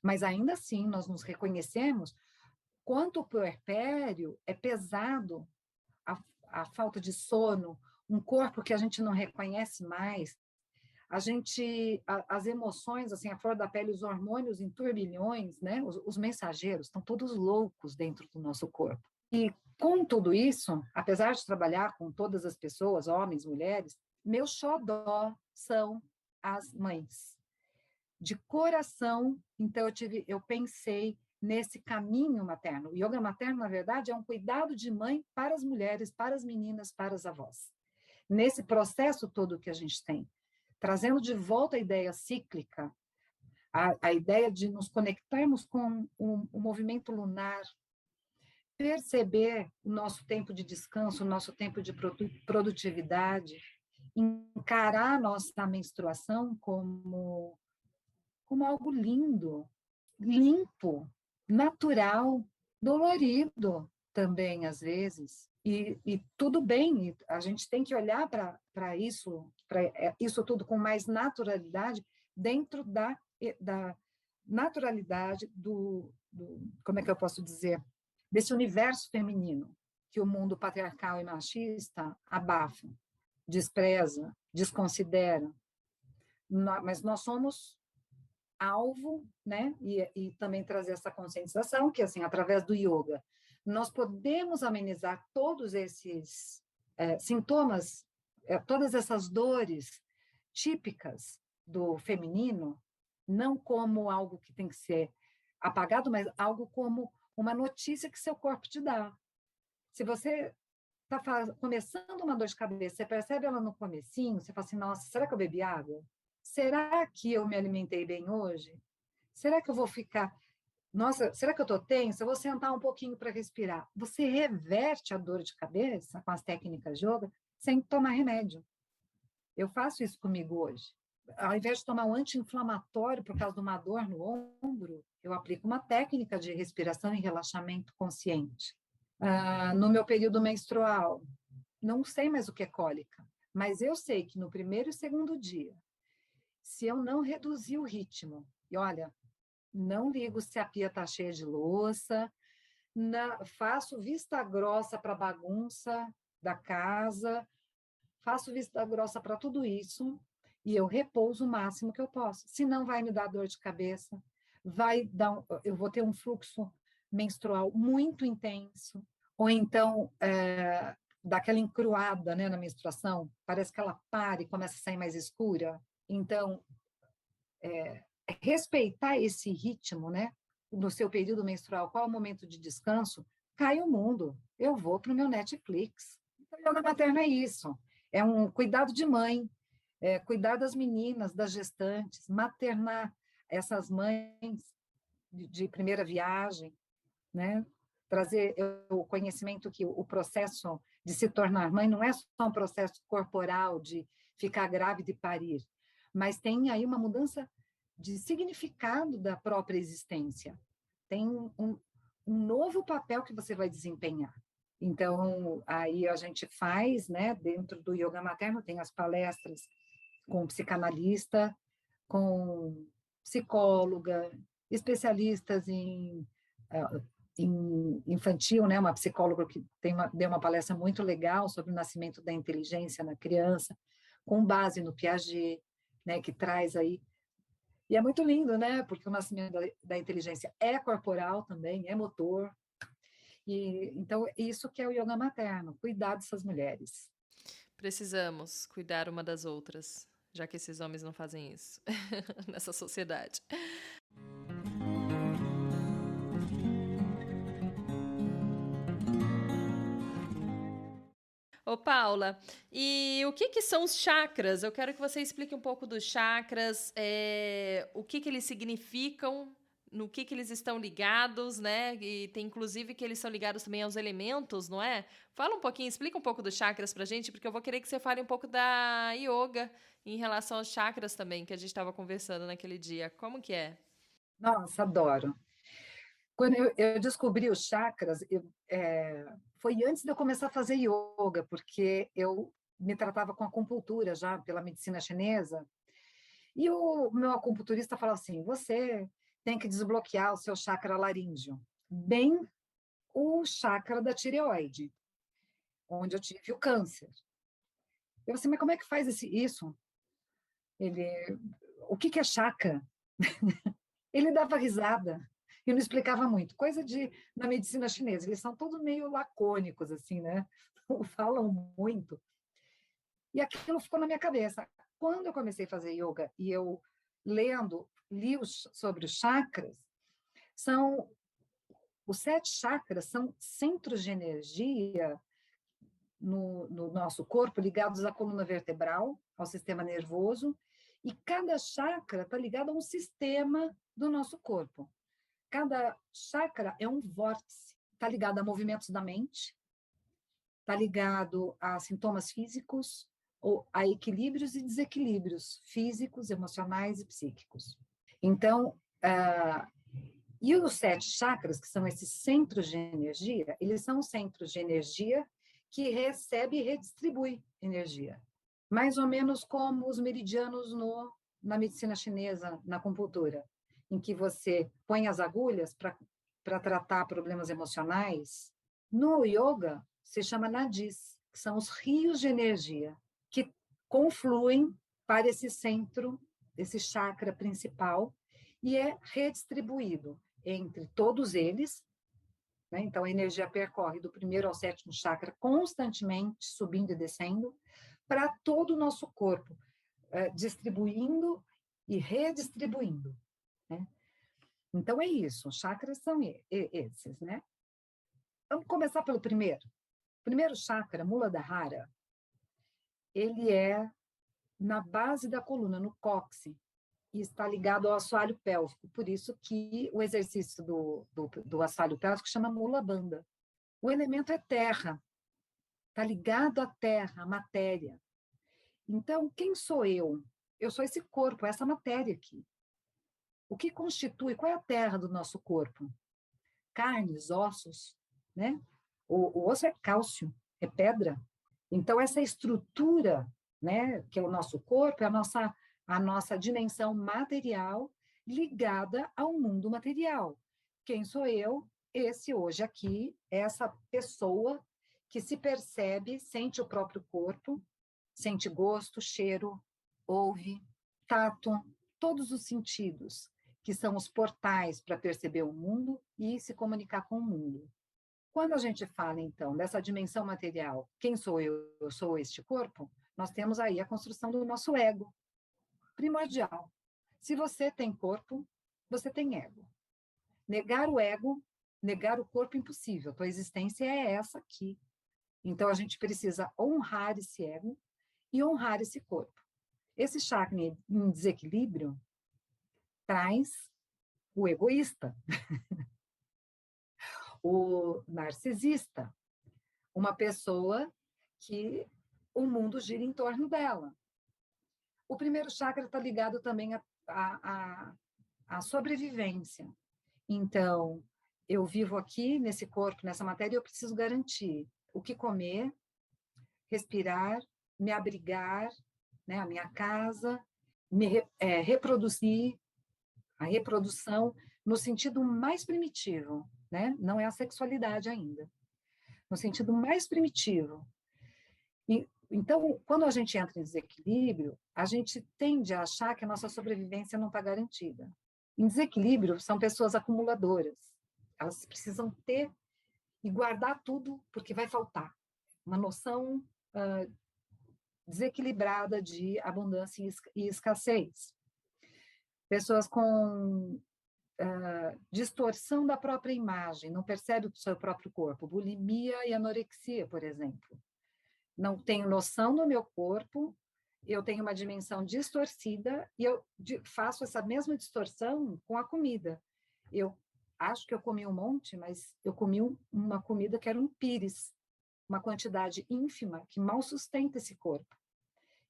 [SPEAKER 3] mas ainda assim nós nos reconhecemos quanto o puerpério é pesado, a falta de sono, um corpo que a gente não reconhece mais, as emoções, assim, a flor da pele, os hormônios em turbilhões, né? Os mensageiros estão todos loucos dentro do nosso corpo. E com tudo isso, apesar de trabalhar com todas as pessoas, homens, mulheres, meu xodó são as mães. De coração, então eu pensei nesse caminho materno. O yoga materno, na verdade, é um cuidado de mãe para as mulheres, para as meninas, para as avós. Nesse processo todo que a gente tem, trazendo de volta a ideia cíclica, a ideia de nos conectarmos com o movimento lunar, perceber o nosso tempo de descanso, o nosso tempo de produtividade, encarar a nossa menstruação como algo lindo, limpo, natural, dolorido também, às vezes. E tudo bem, a gente tem que olhar para isso tudo com mais naturalidade, dentro da naturalidade como é que eu posso dizer, desse universo feminino que o mundo patriarcal e machista abafa, despreza, desconsidera. Mas nós somos alvo, né? E também trazer essa conscientização que, assim, através do yoga, nós podemos amenizar todos esses sintomas, todas essas dores típicas do feminino, não como algo que tem que ser apagado, mas algo como uma notícia que seu corpo te dá. Se você está começando uma dor de cabeça, você percebe ela no comecinho, você fala assim, nossa, será que eu bebi água? Será que eu me alimentei bem hoje? Será que eu vou ficar... Nossa, será que eu estou tensa? Eu vou sentar um pouquinho para respirar. Você reverte a dor de cabeça com as técnicas de yoga sem tomar remédio. Eu faço isso comigo hoje. Ao invés de tomar um anti-inflamatório por causa de uma dor no ombro, eu aplico uma técnica de respiração e relaxamento consciente. No meu período menstrual, não sei mais o que é cólica, mas eu sei que no primeiro e segundo dia, se eu não reduzir o ritmo, e olha, não ligo se a pia está cheia de louça, faço vista grossa para a bagunça da casa, faço vista grossa para tudo isso, e eu repouso o máximo que eu posso. Senão vai me dar dor de cabeça, eu vou ter um fluxo menstrual muito intenso, ou então daquela encruada, né, na menstruação, parece que ela para e começa a sair mais escura. Então, respeitar esse ritmo, né, no seu período menstrual, qual é o momento de descanso, cai o mundo. Eu vou para o meu Netflix. Então, yoga materno é isso. É um cuidado de mãe, cuidar das meninas, das gestantes, maternar essas mães de primeira viagem, né? Trazer o conhecimento que o processo de se tornar mãe não é só um processo corporal de ficar grávida e parir, mas tem aí uma mudança de significado da própria existência. Tem um novo papel que você vai desempenhar. Então, aí a gente faz, né, dentro do yoga materno, tem as palestras com psicanalista, com psicóloga, especialistas em infantil, né, uma psicóloga que deu uma palestra muito legal sobre o nascimento da inteligência na criança, com base no Piaget, né, que traz aí. E é muito lindo, né, porque o nascimento da inteligência é corporal também, é motor. E então, isso que é o yoga materno, cuidar dessas mulheres.
[SPEAKER 4] Precisamos cuidar uma das outras, já que esses homens não fazem isso nessa sociedade. Ô, Paula, e o que são os chakras? Eu quero que você explique um pouco dos chakras, o que eles significam, no que eles estão ligados, né? E tem inclusive que eles são ligados também aos elementos, não é? Fala um pouquinho, explica um pouco dos chakras pra gente, porque eu vou querer que você fale um pouco da yoga em relação aos chakras também, que a gente estava conversando naquele dia. Como que é?
[SPEAKER 3] Nossa, adoro. Quando eu descobri os chakras, foi antes de eu começar a fazer yoga, porque eu me tratava com acupuntura já pela medicina chinesa, e o meu acupunturista falou assim, você tem que desbloquear o seu chakra laríngeo, bem o chakra da tireoide, onde eu tive o câncer. Eu falei assim, mas como é que faz isso? O que é chakra? Ele dava risada e não explicava muito. Coisa na medicina chinesa, eles são todos meio lacônicos, assim, né? Não falam muito. E aquilo ficou na minha cabeça. Quando eu comecei a fazer yoga e eu li sobre os chakras, os 7 chakras são centros de energia no nosso corpo, ligados à coluna vertebral, ao sistema nervoso, e cada chakra está ligado a um sistema do nosso corpo. Cada chakra é um vórtice, está ligado a movimentos da mente, está ligado a sintomas físicos, ou a equilíbrios e desequilíbrios físicos, emocionais e psíquicos. Então, e os 7 chakras, que são esses centros de energia, eles são centros de energia que recebe e redistribui energia. Mais ou menos como os meridianos na medicina chinesa, na acupuntura, em que você põe as agulhas para tratar problemas emocionais. No yoga, se chama nadis, que são os rios de energia que confluem para esse centro, esse chakra principal, e é redistribuído entre todos eles, né? Então, a energia percorre do 1º ao 7º chakra constantemente, subindo e descendo, para todo o nosso corpo, distribuindo e redistribuindo, né? Então, é isso, os chakras são esses, né? Vamos começar pelo primeiro. O primeiro chakra, Muladhara, ele é na base da coluna, no cóccix, e está ligado ao assoalho pélvico. Por isso que o exercício do assoalho pélvico chama Mula Bandha. O elemento é terra, está ligado à terra, à matéria. Então, quem sou eu? Eu sou esse corpo, essa matéria aqui. O que constitui, qual é a terra do nosso corpo? Carnes, ossos, né? O osso é cálcio, é pedra. Então, essa estrutura, né, que é o nosso corpo, é a nossa dimensão material ligada ao mundo material. Quem sou eu? Esse hoje aqui, essa pessoa que se percebe, sente o próprio corpo, sente gosto, cheiro, ouve, tato, todos os sentidos, que são os portais para perceber o mundo e se comunicar com o mundo. Quando a gente fala, então, dessa dimensão material, quem sou eu? Eu sou este corpo, nós temos aí a construção do nosso ego, primordial. Se você tem corpo, você tem ego. Negar o ego, negar o corpo, impossível. Tua existência é essa aqui. Então, a gente precisa honrar esse ego e honrar esse corpo. Esse chakra em desequilíbrio traz o egoísta, o narcisista, uma pessoa que o mundo gira em torno dela. O primeiro chakra está ligado também à sobrevivência. Então, eu vivo aqui, nesse corpo, nessa matéria, e eu preciso garantir o que comer, respirar, me abrigar, né, a minha casa, reproduzir, a reprodução no sentido mais primitivo, né? Não é a sexualidade ainda, no sentido mais primitivo. Então, quando a gente entra em desequilíbrio, a gente tende a achar que a nossa sobrevivência não está garantida. Em desequilíbrio, são pessoas acumuladoras. Elas precisam ter e guardar tudo, porque vai faltar. Uma noção desequilibrada de abundância e escassez. Pessoas com distorção da própria imagem, não percebe o seu próprio corpo, bulimia e anorexia, por exemplo. Não tenho noção do meu corpo, eu tenho uma dimensão distorcida e eu faço essa mesma distorção com a comida. Eu acho que eu comi um monte, mas eu comi uma comida que era um pires, uma quantidade ínfima que mal sustenta esse corpo.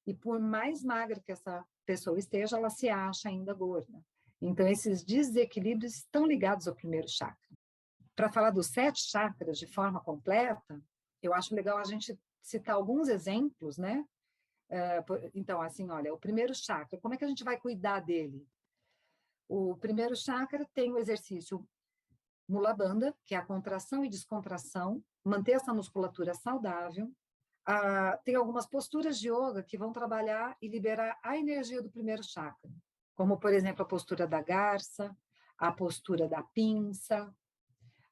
[SPEAKER 3] E por mais magra que essa pessoa esteja, ela se acha ainda gorda. Então, esses desequilíbrios estão ligados ao primeiro chakra. Para falar dos 7 chakras de forma completa, eu acho legal a gente citar alguns exemplos, né? Então, assim, olha, o primeiro chakra, como é que a gente vai cuidar dele? O primeiro chakra tem o exercício Mula Bandha, que é a contração e descontração, manter essa musculatura saudável. Tem algumas posturas de yoga que vão trabalhar e liberar a energia do primeiro chakra, como, por exemplo, a postura da garça, a postura da pinça,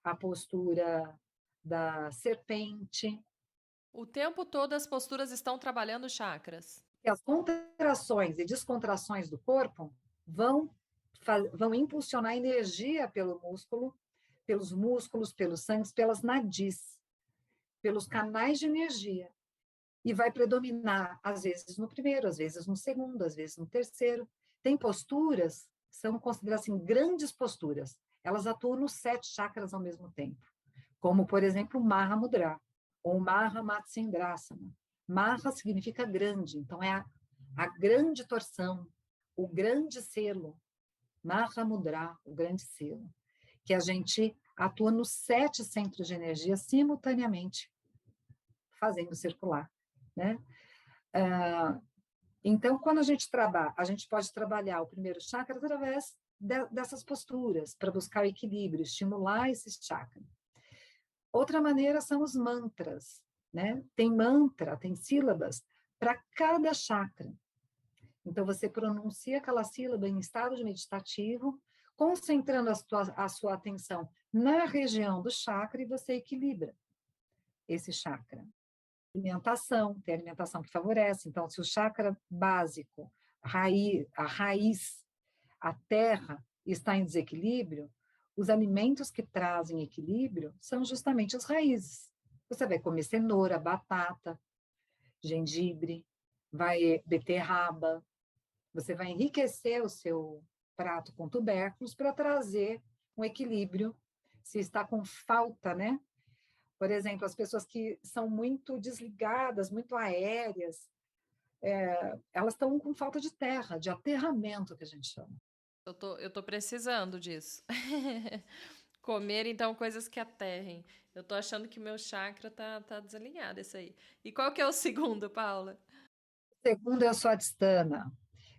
[SPEAKER 3] a postura da serpente.
[SPEAKER 4] O tempo todo as posturas estão trabalhando chakras.
[SPEAKER 3] E as contrações e descontrações do corpo vão impulsionar energia pelo músculo, pelos músculos, pelos sangues, pelas nadis, pelos canais de energia. E vai predominar, às vezes, no primeiro, às vezes no segundo, às vezes no terceiro. Tem posturas que são consideradas assim, grandes posturas. Elas atuam nos 7 chakras ao mesmo tempo. Como, por exemplo, o Maha Mudra, ou Maha Matsyendrasana. Maha significa grande, então é a grande torção, o grande selo. Maha Mudra, o grande selo. Que a gente atua nos 7 centros de energia simultaneamente, fazendo circular, né? Então, quando a gente trabalha, a gente pode trabalhar o primeiro chakra através dessas posturas, para buscar o equilíbrio, estimular esse chakra. Outra maneira são os mantras, né? Tem mantra, tem sílabas para cada chakra. Então, você pronuncia aquela sílaba em estado de meditativo, concentrando a sua atenção na região do chakra e você equilibra esse chakra. Alimentação, tem alimentação que favorece. Então, se o chakra básico, a raiz, a terra, está em desequilíbrio, os alimentos que trazem equilíbrio são justamente as raízes. Você vai comer cenoura, batata, gengibre, beterraba. Você vai enriquecer o seu prato com tubérculos para trazer um equilíbrio. Se está com falta, né? Por exemplo, as pessoas que são muito desligadas, muito aéreas, elas estão com falta de terra, de aterramento, que a gente chama.
[SPEAKER 4] Eu tô precisando disso. Comer, então, coisas que aterrem. Eu tô achando que meu chakra tá desalinhado, isso aí. E qual que é o segundo, Paula?
[SPEAKER 3] O segundo é o Swadhisthana.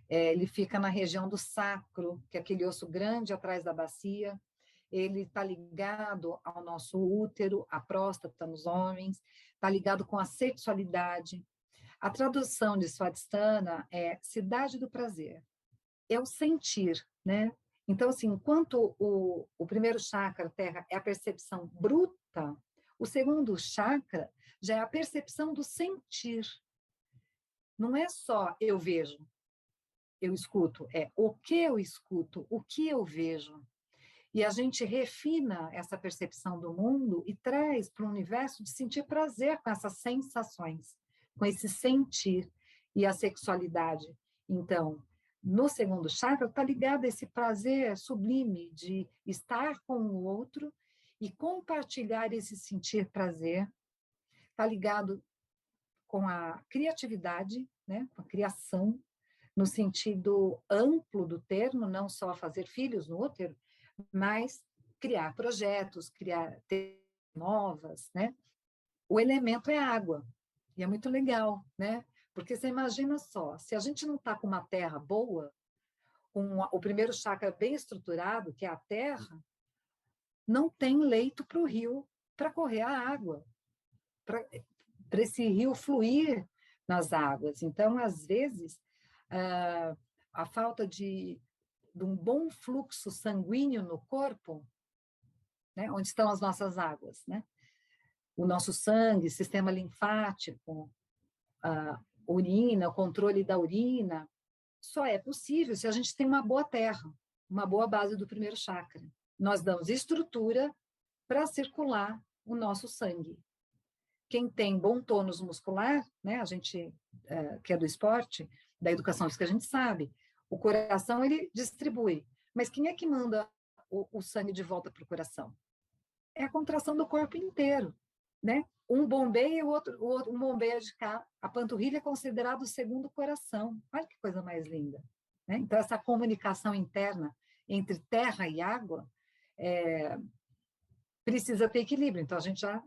[SPEAKER 3] Ele fica na região do sacro, que é aquele osso grande atrás da bacia. Ele está ligado ao nosso útero, à próstata nos homens, está ligado com a sexualidade. A tradução de Swadhisthana é cidade do prazer. É o sentir, né? Então, assim, enquanto o primeiro chakra, terra, é a percepção bruta, o segundo chakra já é a percepção do sentir. Não é só eu vejo, eu escuto, é o que eu escuto, o que eu vejo. E a gente refina essa percepção do mundo e traz para o universo de sentir prazer com essas sensações, com esse sentir e a sexualidade. Então, no segundo chakra está ligado a esse prazer sublime de estar com o outro e compartilhar esse sentir prazer. Está ligado com a criatividade, né? Com a criação, no sentido amplo do termo, não só fazer filhos no útero, mas criar projetos, criar novas, né? O elemento é água, e é muito legal, né? Porque você imagina só, se a gente não está com uma terra boa, com o primeiro chakra bem estruturado, que é a terra, não tem leito para o rio para correr a água, para esse rio fluir nas águas. Então, às vezes, a falta de um bom fluxo sanguíneo no corpo, né, onde estão as nossas águas, né? O nosso sangue, sistema linfático, urina, o controle da urina, só é possível se a gente tem uma boa terra, uma boa base do primeiro chakra. Nós damos estrutura para circular o nosso sangue. Quem tem bom tônus muscular, né, a gente que é do esporte, da educação física, a gente sabe, o coração ele distribui. Mas quem é que manda o sangue de volta para o coração? É a contração do corpo inteiro, né? Um bombeia e o outro um bombeia de cá. A panturrilha é considerado o segundo coração. Olha que coisa mais linda, né? Então, essa comunicação interna entre terra e água precisa ter equilíbrio. Então, a gente já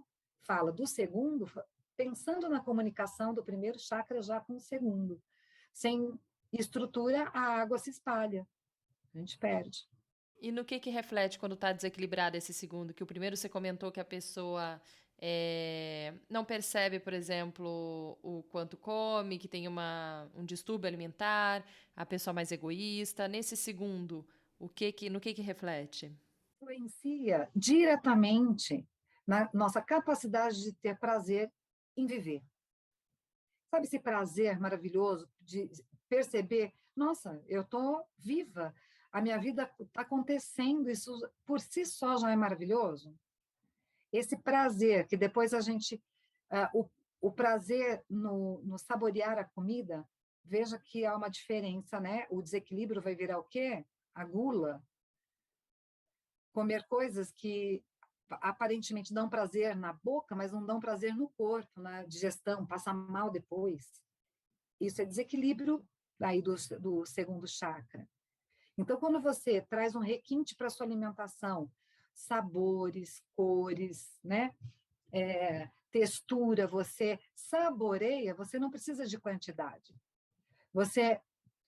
[SPEAKER 3] fala do segundo, pensando na comunicação do primeiro chakra já com o segundo. Sem estrutura, a água se espalha. A gente perde.
[SPEAKER 4] E no que reflete quando está desequilibrado esse segundo? Que o primeiro você comentou que a pessoa não percebe, por exemplo, o quanto come, que tem um distúrbio alimentar, a pessoa mais egoísta. Nesse segundo, no que reflete?
[SPEAKER 3] Influencia diretamente na nossa capacidade de ter prazer em viver. Sabe esse prazer maravilhoso de perceber, nossa, eu estou viva, a minha vida está acontecendo, isso por si só já é maravilhoso? Esse prazer, que depois a gente... o prazer no saborear a comida, veja que há uma diferença, né? O desequilíbrio vai virar o quê? A gula. Comer coisas que aparentemente dão prazer na boca, mas não dão prazer no corpo, na digestão, passa mal depois. Isso é desequilíbrio aí do segundo chakra. Então, quando você traz um requinte para a sua alimentação, sabores, cores, né? Textura, você saboreia, você não precisa de quantidade. Você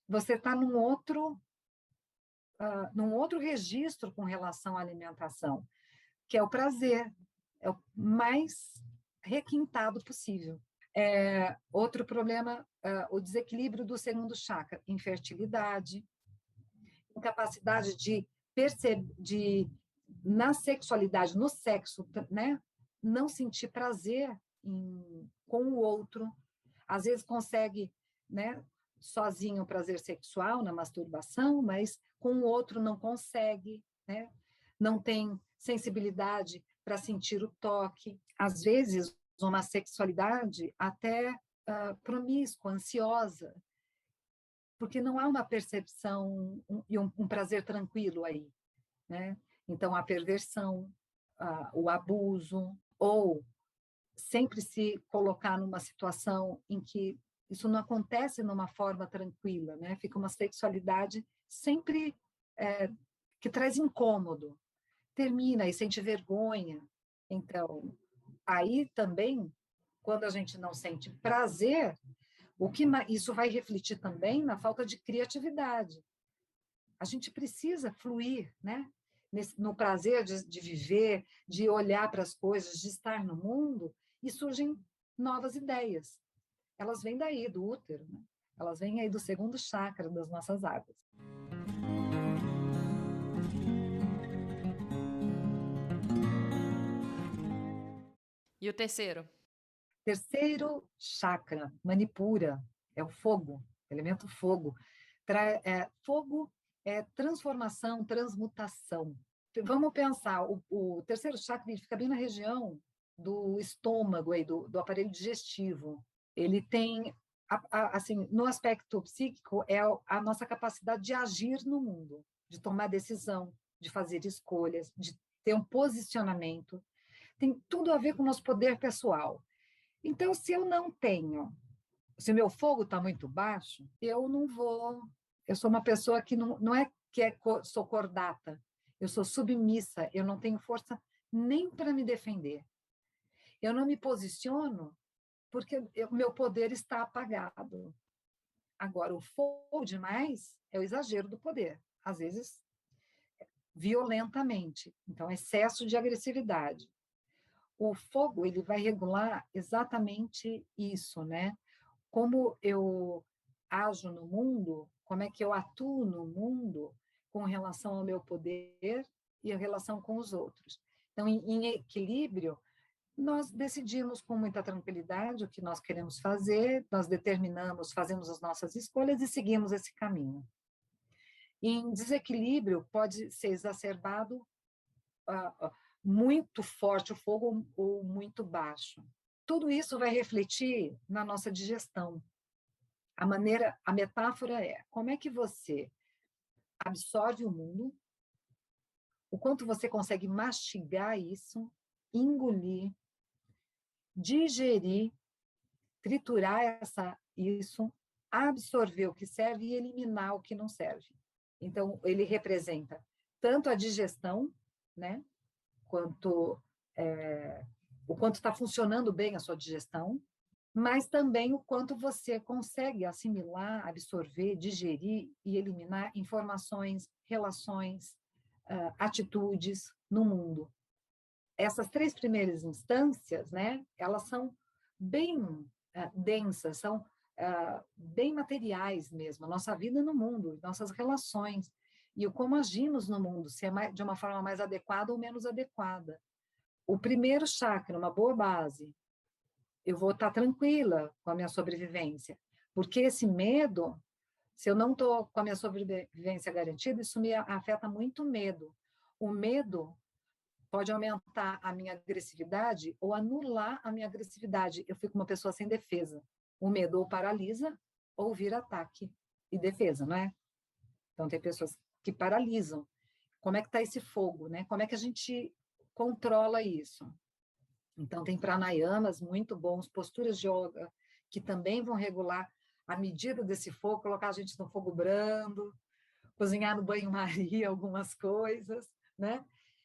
[SPEAKER 3] está num outro registro com relação à alimentação, que é o prazer, é o mais requintado possível. Outro problema, o desequilíbrio do segundo chakra, infertilidade, incapacidade de perceber, na sexualidade, no sexo, né, não sentir prazer com o outro. Às vezes consegue, né, sozinho o prazer sexual na masturbação, mas com o outro não consegue, né? Não tem sensibilidade para sentir o toque. Às vezes, uma sexualidade até promíscua, ansiosa, porque não há uma percepção e um prazer tranquilo aí, né? Então, a perversão, o abuso, ou sempre se colocar numa situação em que isso não acontece numa forma tranquila, né? Fica uma sexualidade sempre que traz incômodo. Termina e sente vergonha. Então, aí também, quando a gente não sente prazer, isso vai refletir também na falta de criatividade. A gente precisa fluir, né? No prazer de viver, de olhar para as coisas, de estar no mundo, e surgem novas ideias. Elas vêm daí, do útero, né? Elas vêm aí do segundo chakra das nossas águas.
[SPEAKER 4] E o terceiro?
[SPEAKER 3] Terceiro chakra, Manipura, é o fogo, elemento fogo. Fogo é transformação, transmutação. Vamos pensar, o terceiro chakra ele fica bem na região do estômago, aí, do aparelho digestivo. Ele tem, assim, no aspecto psíquico, é a nossa capacidade de agir no mundo, de tomar decisão, de fazer escolhas, de ter um posicionamento. Tem tudo a ver com o nosso poder pessoal. Então, se o meu fogo está muito baixo, eu não vou... Eu sou uma pessoa que não é que sou cordata, eu sou submissa, eu não tenho força nem para me defender. Eu não me posiciono porque o meu poder está apagado. Agora, o fogo demais é o exagero do poder, às vezes violentamente. Então, excesso de agressividade. O fogo ele vai regular exatamente isso, né? Como eu ajo no mundo, como é que eu atuo no mundo com relação ao meu poder e a relação com os outros. Então, em equilíbrio, nós decidimos com muita tranquilidade o que nós queremos fazer, nós determinamos, fazemos as nossas escolhas e seguimos esse caminho. Em desequilíbrio, pode ser exacerbado muito forte o fogo ou muito baixo. Tudo isso vai refletir na nossa digestão. A metáfora é, como é que você absorve o mundo, o quanto você consegue mastigar isso, engolir, digerir, triturar isso, absorver o que serve e eliminar o que não serve. Então, ele representa tanto a digestão, né, o quanto está funcionando bem a sua digestão, mas também o quanto você consegue assimilar, absorver, digerir e eliminar informações, relações, atitudes no mundo. Essas 3 primeiras instâncias, né, elas são bem densas, são bem materiais mesmo, a nossa vida no mundo, nossas relações, e o como agimos no mundo, se é de uma forma mais adequada ou menos adequada. O primeiro chakra, uma boa base, eu vou estar tranquila com a minha sobrevivência, porque esse medo, se eu não estou com a minha sobrevivência garantida, isso me afeta muito medo. O medo pode aumentar a minha agressividade ou anular a minha agressividade. Eu fico uma pessoa sem defesa. O medo ou paralisa ou vira ataque e defesa, não é? Então, tem pessoas que paralisam. Como é que está esse fogo, né? Como é que a gente controla isso? Então, tem pranayamas muito bons, posturas de yoga, que também vão regular a medida desse fogo, colocar a gente no fogo brando, cozinhar no banho-maria algumas coisas, né?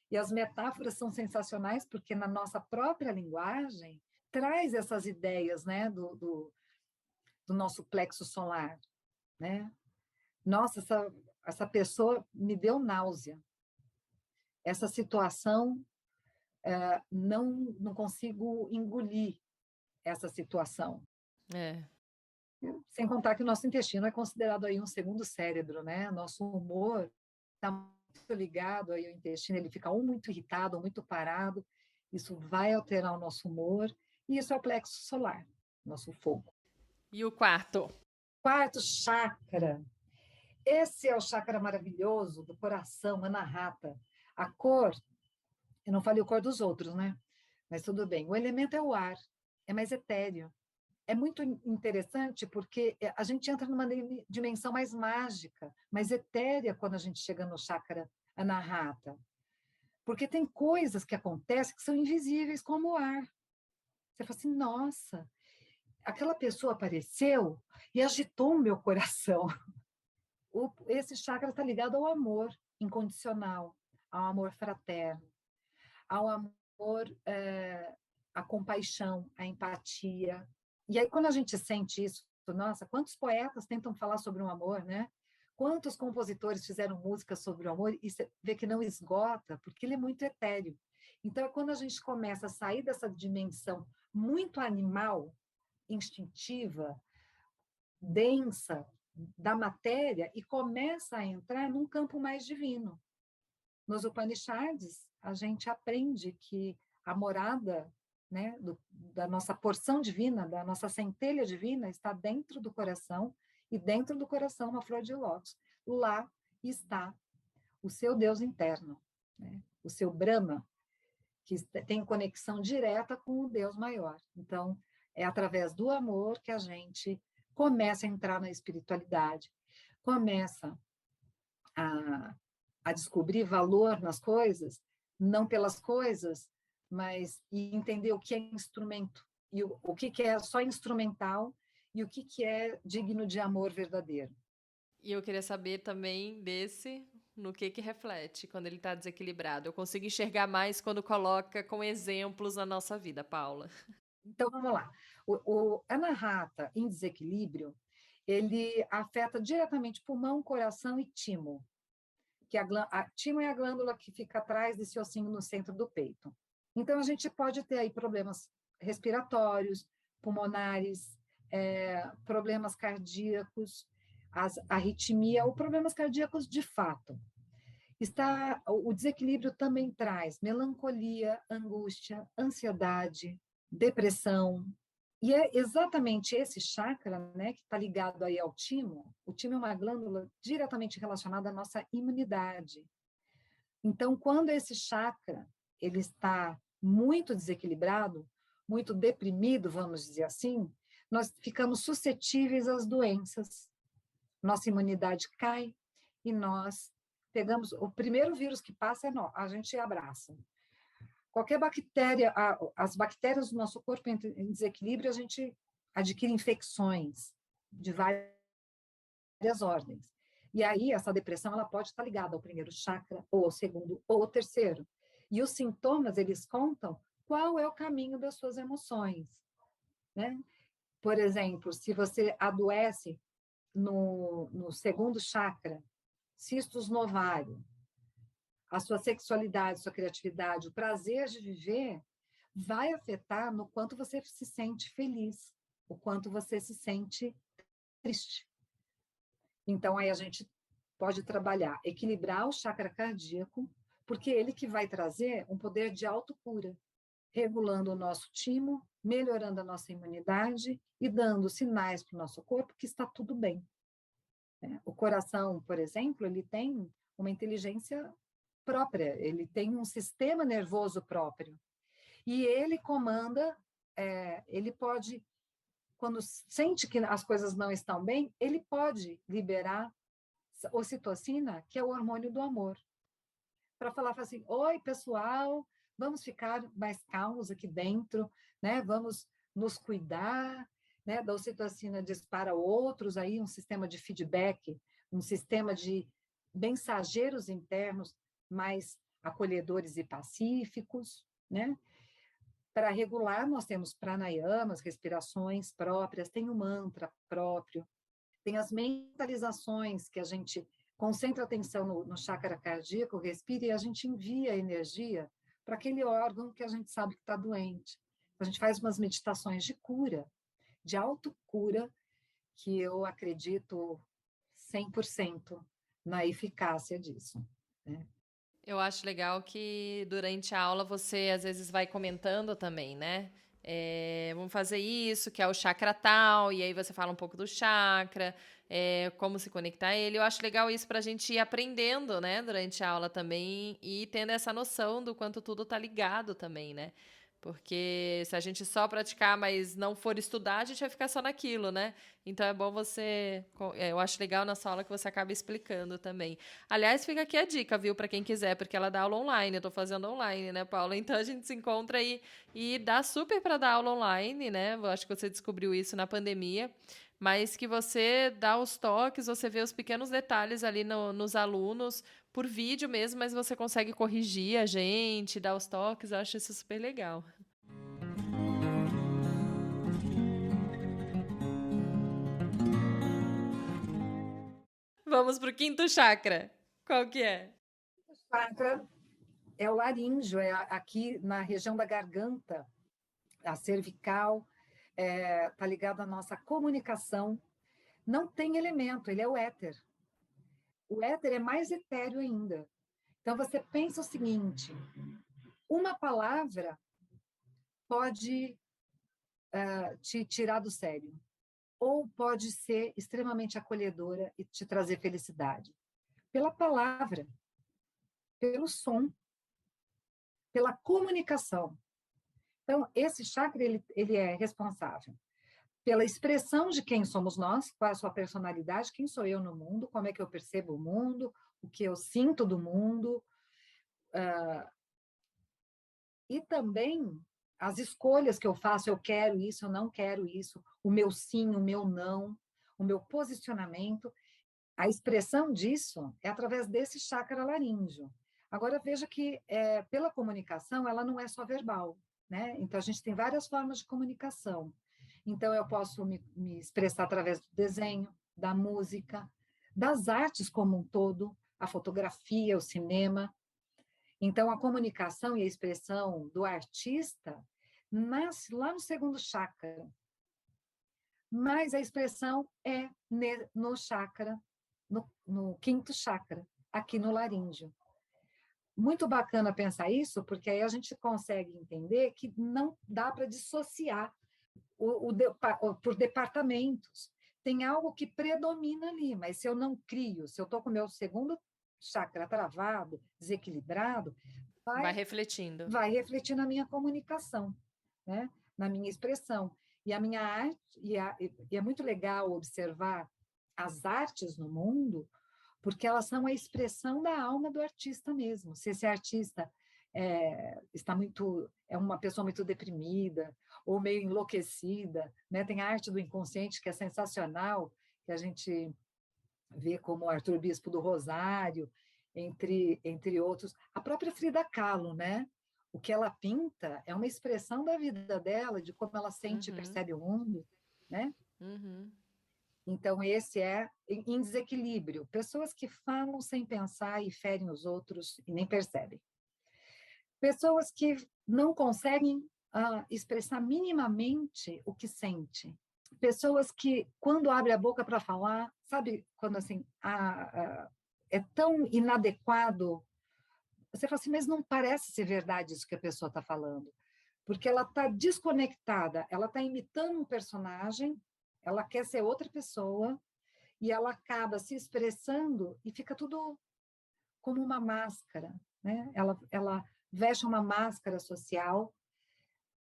[SPEAKER 3] E as metáforas são sensacionais, porque na nossa própria linguagem traz essas ideias, né, do nosso plexo solar, né? Nossa, essa pessoa me deu náusea. Essa situação, não consigo engolir essa situação. Sem contar que o nosso intestino é considerado aí um segundo cérebro, né? Nosso humor está muito ligado aí ao intestino, ele fica ou muito irritado ou muito parado, isso vai alterar o nosso humor, e isso é o plexo solar, nosso fogo.
[SPEAKER 4] E o quarto?
[SPEAKER 3] Quarto chakra. Esse é o chakra maravilhoso do coração, Anahata. A cor, eu não falei a cor dos outros, né? Mas tudo bem. O elemento é o ar, é mais etéreo. É muito interessante porque a gente entra numa dimensão mais mágica, mais etérea quando a gente chega no chakra Anahata. Porque tem coisas que acontecem que são invisíveis, como o ar. Você fala assim, nossa, aquela pessoa apareceu e agitou o meu coração. Esse chakra está ligado ao amor incondicional, ao amor fraterno, ao amor, à compaixão, à empatia. E aí, quando a gente sente isso, nossa, quantos poetas tentam falar sobre o amor, né? Quantos compositores fizeram música sobre o amor e você vê que não esgota, porque ele é muito etéreo. Então, é quando a gente começa a sair dessa dimensão muito animal, instintiva, densa, da matéria, e começa a entrar num campo mais divino. Nos Upanishads, a gente aprende que a morada, né, da nossa porção divina, da nossa centelha divina, está dentro do coração, e dentro do coração uma flor de lótus. Lá está o seu Deus interno, né? O seu Brahma, que tem conexão direta com o Deus maior. Então, é através do amor que a gente começa a entrar na espiritualidade, começa a descobrir valor nas coisas, não pelas coisas, mas entender o que é instrumento, e o que é só instrumental, e o que é digno de amor verdadeiro.
[SPEAKER 4] E eu queria saber também no que reflete quando ele está desequilibrado. Eu consigo enxergar mais quando coloca com exemplos na nossa vida, Paula.
[SPEAKER 3] Então, vamos lá. O Anahata em desequilíbrio, ele afeta diretamente pulmão, coração e timo. Que a timo é a glândula que fica atrás desse ossinho no centro do peito. Então, a gente pode ter aí problemas respiratórios, pulmonares, problemas cardíacos, arritmia ou problemas cardíacos de fato. O desequilíbrio também traz melancolia, angústia, ansiedade, depressão. E é exatamente esse chakra, né, que está ligado aí ao timo. O timo é uma glândula diretamente relacionada à nossa imunidade. Então, quando esse chakra ele está muito desequilibrado, muito deprimido, vamos dizer assim, nós ficamos suscetíveis às doenças. Nossa imunidade cai e nós pegamos... O primeiro vírus que passa a gente abraça. Qualquer bactéria, as bactérias do nosso corpo em desequilíbrio, a gente adquire infecções de várias ordens. E aí, essa depressão ela pode estar ligada ao primeiro chakra, ou ao segundo, ou ao terceiro. E os sintomas, eles contam qual é o caminho das suas emoções, né? Por exemplo, se você adoece no segundo chakra, cistos no ovário, a sua sexualidade, sua criatividade, o prazer de viver vai afetar no quanto você se sente feliz, o quanto você se sente triste. Então, aí a gente pode trabalhar, equilibrar o chakra cardíaco, porque ele que vai trazer um poder de autocura, regulando o nosso timo, melhorando a nossa imunidade e dando sinais para o nosso corpo que está tudo bem. O coração, por exemplo, ele tem uma inteligência própria, ele tem um sistema nervoso próprio. E ele comanda, ele pode, quando sente que as coisas não estão bem, ele pode liberar ocitocina, que é o hormônio do amor, para falar assim, oi, pessoal, vamos ficar mais calmos aqui dentro, né? Vamos nos cuidar, né? Da ocitocina dispara outros, aí um sistema de feedback, um sistema de mensageiros internos mais acolhedores e pacíficos, né? Para regular, nós temos pranayamas, respirações próprias, tem o mantra próprio, tem as mentalizações que a gente concentra a atenção no chakra cardíaco, respira e a gente envia a energia para aquele órgão que a gente sabe que está doente. A gente faz umas meditações de cura, de autocura, que eu acredito 100% na eficácia disso, né?
[SPEAKER 4] Eu acho legal que durante a aula você às vezes vai comentando também, né? Vamos fazer isso, que é o chakra tal, e aí você fala um pouco do chakra, como se conectar a ele. Eu acho legal isso para a gente ir aprendendo, né, durante a aula também, e tendo essa noção do quanto tudo tá ligado também, né? Porque se a gente só praticar, mas não for estudar, a gente vai ficar só naquilo, né? Então é bom você... Eu acho legal na sua aula que você acaba explicando também. Aliás, fica aqui a dica, viu, para quem quiser, porque ela dá aula online. Eu tô fazendo online, né, Paula? Então a gente se encontra aí e dá super para dar aula online, né? Eu acho que você descobriu isso na pandemia. Mas que você dá os toques, você vê os pequenos detalhes ali nos alunos, por vídeo mesmo, mas você consegue corrigir a gente, dar os toques, eu acho isso super legal. Vamos pro quinto chakra. Qual que é?
[SPEAKER 3] O chakra é o laríngeo, é aqui na região da garganta, a cervical, está ligado à nossa comunicação. Não tem elemento, ele é o éter. O éter é mais etéreo ainda. Então, você pensa o seguinte, uma palavra pode te tirar do sério, ou pode ser extremamente acolhedora e te trazer felicidade. Pela palavra, pelo som, pela comunicação. Então, esse chakra, ele é responsável pela expressão de quem somos nós, qual é a sua personalidade, quem sou eu no mundo, como é que eu percebo o mundo, o que eu sinto do mundo, e também as escolhas que eu faço, eu quero isso, eu não quero isso, o meu sim, o meu não, o meu posicionamento. A expressão disso é através desse chakra laríngeo. Agora, veja que pela comunicação, ela não é só verbal, né? Então, a gente tem várias formas de comunicação. Então, eu posso me expressar através do desenho, da música, das artes como um todo, a fotografia, o cinema. Então, a comunicação e a expressão do artista nasce lá no segundo chakra, mas a expressão no chakra, no quinto chakra, aqui no laríngeo. muito bacana pensar isso, porque aí a gente consegue entender que não dá para dissociar por departamentos. Tem algo que predomina ali, mas se eu não crio, se eu estou com o meu segundo chakra travado, desequilibrado,
[SPEAKER 4] Vai refletindo.
[SPEAKER 3] vai refletir na minha comunicação, né? Na minha expressão. E a minha arte, e é muito legal observar as artes no mundo, porque elas são a expressão da alma do artista mesmo. Se esse artista é uma pessoa muito deprimida ou meio enlouquecida, né? Tem a arte do inconsciente que é sensacional, que a gente vê como o Arthur Bispo do Rosário, entre outros. A própria Frida Kahlo, né? O que ela pinta é uma expressão da vida dela, de como ela sente e percebe o mundo, né? Então, esse é em desequilíbrio. Pessoas que falam sem pensar e ferem os outros e nem percebem. Pessoas que não conseguem expressar minimamente o que sente. Pessoas que, quando abre a boca para falar, sabe, quando assim, é tão inadequado, você fala assim, mas não parece ser verdade isso que a pessoa está falando, porque ela está desconectada, ela está imitando um personagem, ela quer ser outra pessoa, e ela acaba se expressando e fica tudo como uma máscara, né? Ela veste uma máscara social.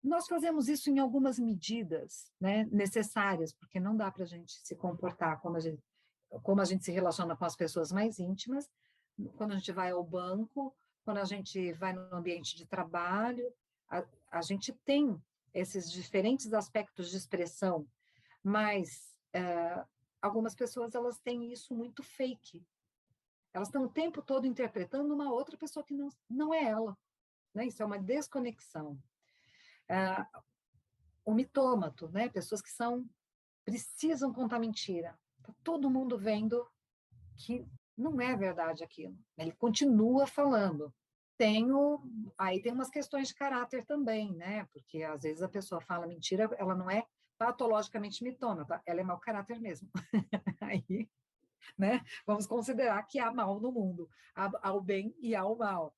[SPEAKER 3] Nós fazemos isso em algumas medidas, né, necessárias, porque não dá para a gente se comportar como a gente se relaciona com as pessoas mais íntimas, quando a gente vai ao banco, quando a gente vai no ambiente de trabalho, a gente tem esses diferentes aspectos de expressão, mas algumas pessoas elas têm isso muito fake. Elas estão o tempo todo interpretando uma outra pessoa que não é ela, né? Isso é uma desconexão. O mitômato, né? Pessoas que precisam contar mentira. Tá todo mundo vendo que não é verdade aquilo. Ele continua falando. Aí tem umas questões de caráter também, né? Porque às vezes a pessoa fala mentira, ela não é patologicamente mitômata, ela é mau caráter mesmo. Aí, né? Vamos considerar que há mal no mundo, há o bem e há o mal.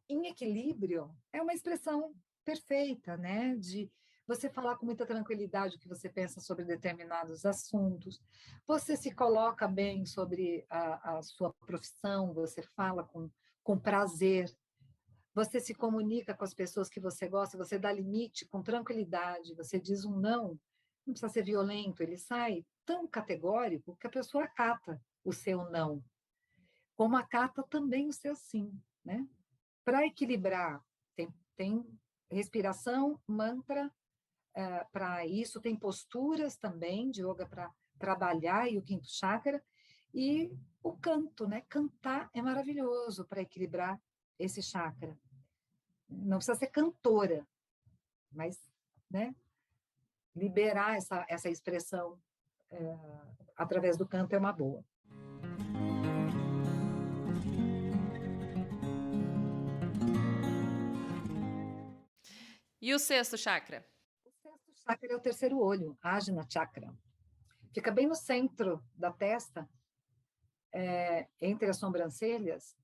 [SPEAKER 3] Em equilíbrio é uma expressão perfeita, né? De você falar com muita tranquilidade o que você pensa sobre determinados assuntos, você se coloca bem sobre a sua profissão, você fala com prazer, você se comunica com as pessoas que você gosta, você dá limite com tranquilidade, você diz um não precisa ser violento, ele sai tão categórico que a pessoa acata o seu não, como acata também o seu sim, né? Para equilibrar, tem respiração, mantra, para isso, tem posturas também de yoga para trabalhar e o quinto chakra, e o canto, né? Cantar é maravilhoso para equilibrar esse chakra. Não precisa ser cantora, mas, né? Liberar essa expressão através do canto é uma boa.
[SPEAKER 4] E o sexto chakra?
[SPEAKER 3] O sexto chakra é o terceiro olho, Ajna Chakra. Fica bem no centro da testa, entre as sobrancelhas,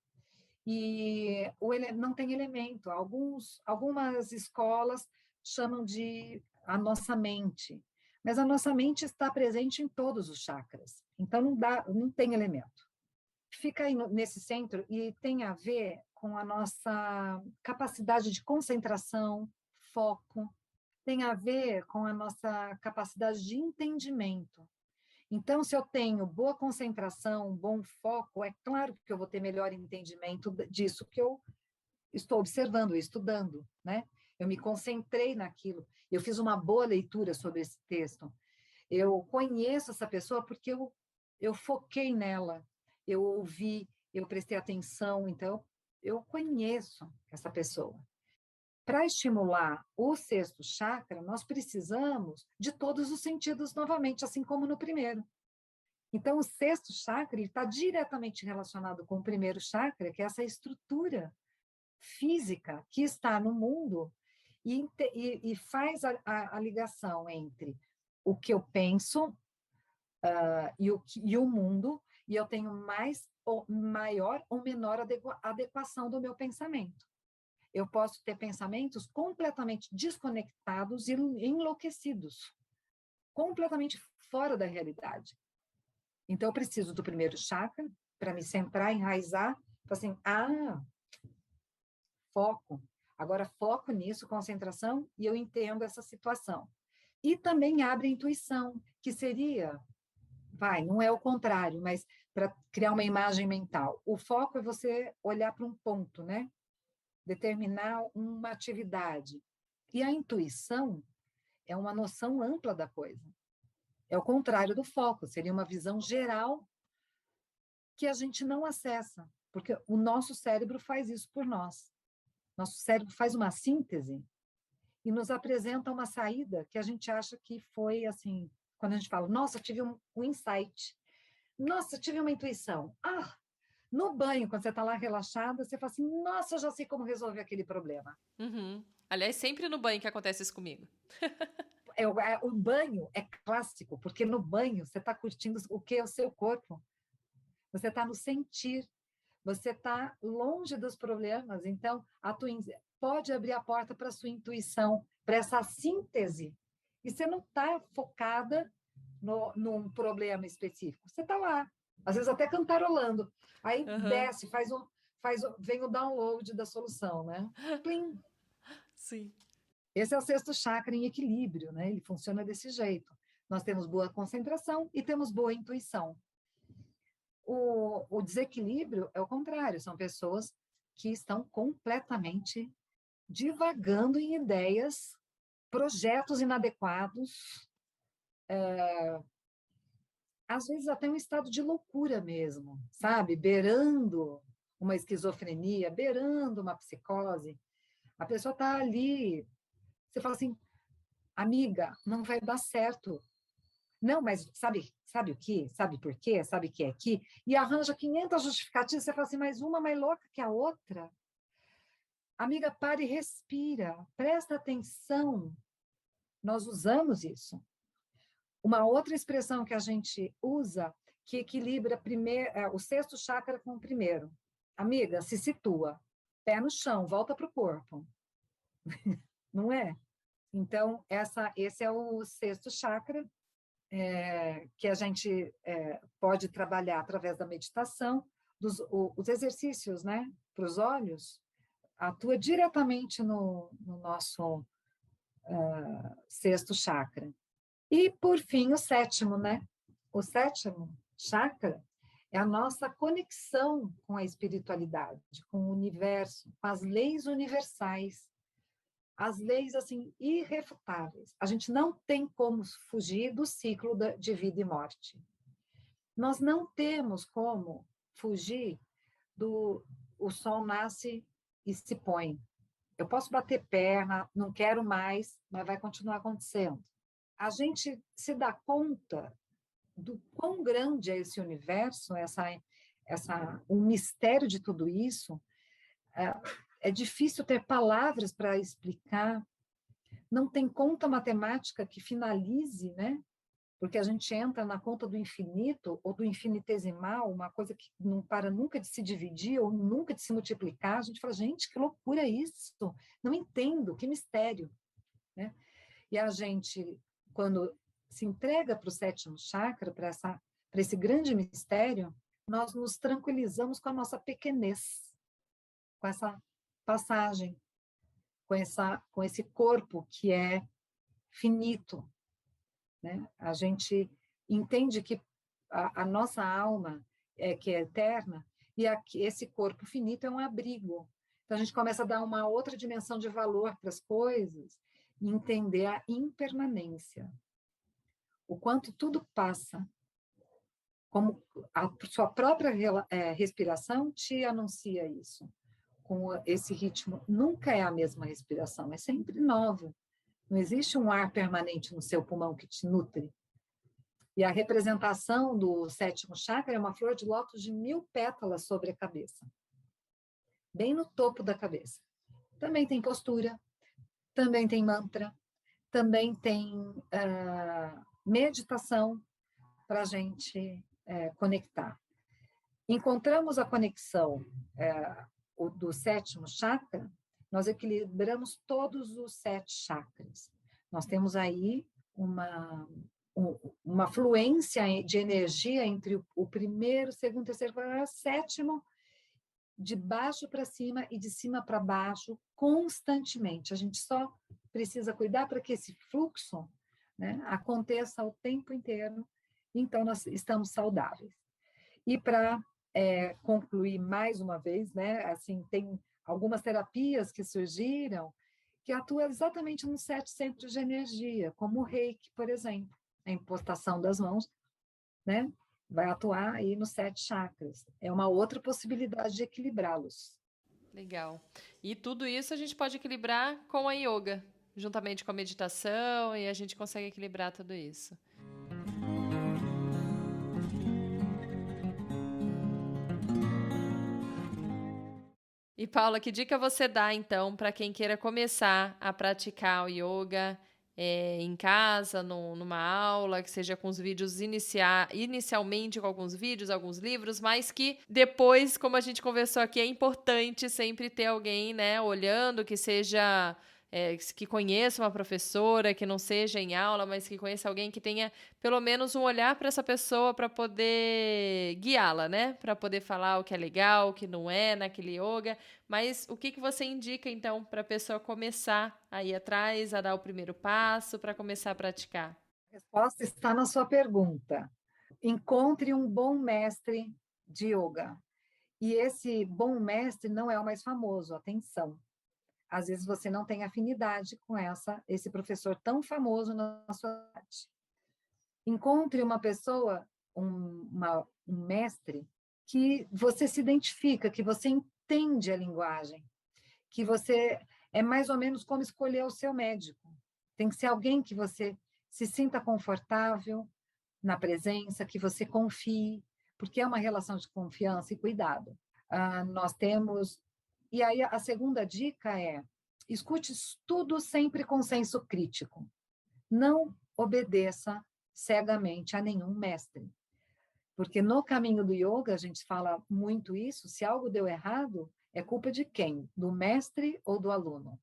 [SPEAKER 3] e não tem elemento. Algumas escolas chamam de a nossa mente, mas a nossa mente está presente em todos os chakras, então não tem elemento. Fica aí nesse centro e tem a ver com a nossa capacidade de concentração, foco, tem a ver com a nossa capacidade de entendimento. Então, se eu tenho boa concentração, bom foco, é claro que eu vou ter melhor entendimento disso que eu estou observando, estudando, né? Eu me concentrei naquilo, eu fiz uma boa leitura sobre esse texto. Eu conheço essa pessoa porque eu foquei nela, eu ouvi, eu prestei atenção, então eu conheço essa pessoa. Para estimular o sexto chakra, nós precisamos de todos os sentidos novamente, assim como no primeiro. Então, o sexto chakra está diretamente relacionado com o primeiro chakra, que é essa estrutura física que está no mundo e faz a ligação entre o que eu penso, e o mundo, e eu tenho maior ou menor adequação do meu pensamento. Eu posso ter pensamentos completamente desconectados e enlouquecidos, completamente fora da realidade. Então, eu preciso do primeiro chakra para me centrar, enraizar, assim, foco. Agora, foco nisso, concentração, e eu entendo essa situação. E também abre a intuição, que seria, não é o contrário, mas para criar uma imagem mental. O foco é você olhar para um ponto, né? Determinar uma atividade. E a intuição é uma noção ampla da coisa. É o contrário do foco, seria uma visão geral que a gente não acessa, porque o nosso cérebro faz isso por nós. Nosso cérebro faz uma síntese e nos apresenta uma saída que a gente acha que foi assim, quando a gente fala, nossa, tive um insight, nossa, tive uma intuição. No banho, quando você está lá relaxada, você fala assim, nossa, eu já sei como resolver aquele problema.
[SPEAKER 4] Uhum. Aliás, sempre no banho que acontece isso comigo.
[SPEAKER 3] O banho é clássico, porque no banho você está curtindo o que é o seu corpo. Você está no sentir. Você está longe dos problemas. Então, pode abrir a porta para a sua intuição, para essa síntese. E você não está focada num problema específico. Você está lá, às vezes até cantarolando. Aí desce, vem o download da solução, né? Plim.
[SPEAKER 4] Sim.
[SPEAKER 3] Esse é o sexto chakra em equilíbrio, né? Ele funciona desse jeito. Nós temos boa concentração e temos boa intuição. O desequilíbrio é o contrário, são pessoas que estão completamente divagando em ideias, projetos inadequados, às vezes até um estado de loucura mesmo, sabe? Beirando uma esquizofrenia, beirando uma psicose. A pessoa está ali, você fala assim, amiga, não vai dar certo. Não, mas sabe o quê? Sabe por quê? Sabe o que é aqui? E arranja 500 justificativas, você fala assim, mas uma mais louca que a outra. Amiga, pare e respira, presta atenção. Nós usamos isso. Uma outra expressão que a gente usa, que equilibra o sexto chakra com o primeiro. Amiga, se situa, pé no chão, volta para o corpo. Não é? Então, esse é o sexto chakra, que a gente pode trabalhar através da meditação, os exercícios, né, para os olhos, atua diretamente no nosso sexto chakra. E, por fim, o sétimo, né? O sétimo chakra é a nossa conexão com a espiritualidade, com o universo, com as leis universais, as leis, assim, irrefutáveis. A gente não tem como fugir do ciclo de vida e morte. Nós não temos como fugir o sol nasce e se põe. Eu posso bater perna, não quero mais, mas vai continuar acontecendo. A gente se dá conta do quão grande é esse universo, o mistério de tudo isso. É difícil ter palavras para explicar. Não tem conta matemática que finalize, né? Porque a gente entra na conta do infinito ou do infinitesimal, uma coisa que não para nunca de se dividir ou nunca de se multiplicar. A gente fala, gente, que loucura isso! Não entendo, que mistério, né? E a gente, quando se entrega para o sétimo chakra, para esse grande mistério, nós nos tranquilizamos com a nossa pequenez, com essa passagem, com esse corpo que é finito, né? A gente entende que a nossa alma que é eterna e esse corpo finito é um abrigo. Então, a gente começa a dar uma outra dimensão de valor para as coisas e entender a impermanência, o quanto tudo passa, como a sua própria respiração te anuncia isso. Com esse ritmo, nunca é a mesma respiração, é sempre nova. Não existe um ar permanente no seu pulmão que te nutre. E a representação do sétimo chakra é uma flor de lótus de 1000 pétalas sobre a cabeça, bem no topo da cabeça. Também tem postura, também tem mantra, também tem meditação para a gente conectar. Encontramos a conexão do 7º chakra, nós equilibramos todos os 7 chakras. Nós temos aí uma fluência de energia entre o primeiro, segundo, terceiro, quarto, sétimo, de baixo para cima e de cima para baixo, constantemente. A gente só precisa cuidar para que esse fluxo, né, aconteça o tempo inteiro, então nós estamos saudáveis. E para concluir mais uma vez, né, assim, tem algumas terapias que surgiram que atuam exatamente nos 7 centros de energia, como o Reiki, por exemplo. A impostação das mãos, né, vai atuar aí nos 7 chakras. É uma outra possibilidade de equilibrá-los.
[SPEAKER 4] Legal. E tudo isso a gente pode equilibrar com a yoga, juntamente com a meditação, e a gente consegue equilibrar tudo isso. E Paula, que dica você dá, então, para quem queira começar a praticar o yoga em casa, numa aula, que seja com os vídeos inicialmente com alguns vídeos, alguns livros, mas que depois, como a gente conversou aqui, é importante sempre ter alguém, né, olhando, que seja... que conheça uma professora, que não seja em aula, mas que conheça alguém que tenha pelo menos um olhar para essa pessoa para poder guiá-la, né? Para poder falar o que é legal, o que não é naquele yoga. Mas o que você indica, então, para a pessoa começar a ir atrás, a dar o primeiro passo, para começar a praticar?
[SPEAKER 3] A resposta está na sua pergunta. Encontre um bom mestre de yoga. E esse bom mestre não é o mais famoso, atenção. Às vezes você não tem afinidade com esse professor tão famoso na sua cidade. Encontre uma pessoa, um mestre, que você se identifica, que você entende a linguagem, que você é mais ou menos como escolher o seu médico. Tem que ser alguém que você se sinta confortável na presença, que você confie, porque é uma relação de confiança e cuidado. Nós temos... E aí a segunda dica é: escute tudo sempre com senso crítico. Não obedeça cegamente a nenhum mestre. Porque no caminho do yoga, a gente fala muito isso, se algo deu errado, é culpa de quem? Do mestre ou do aluno?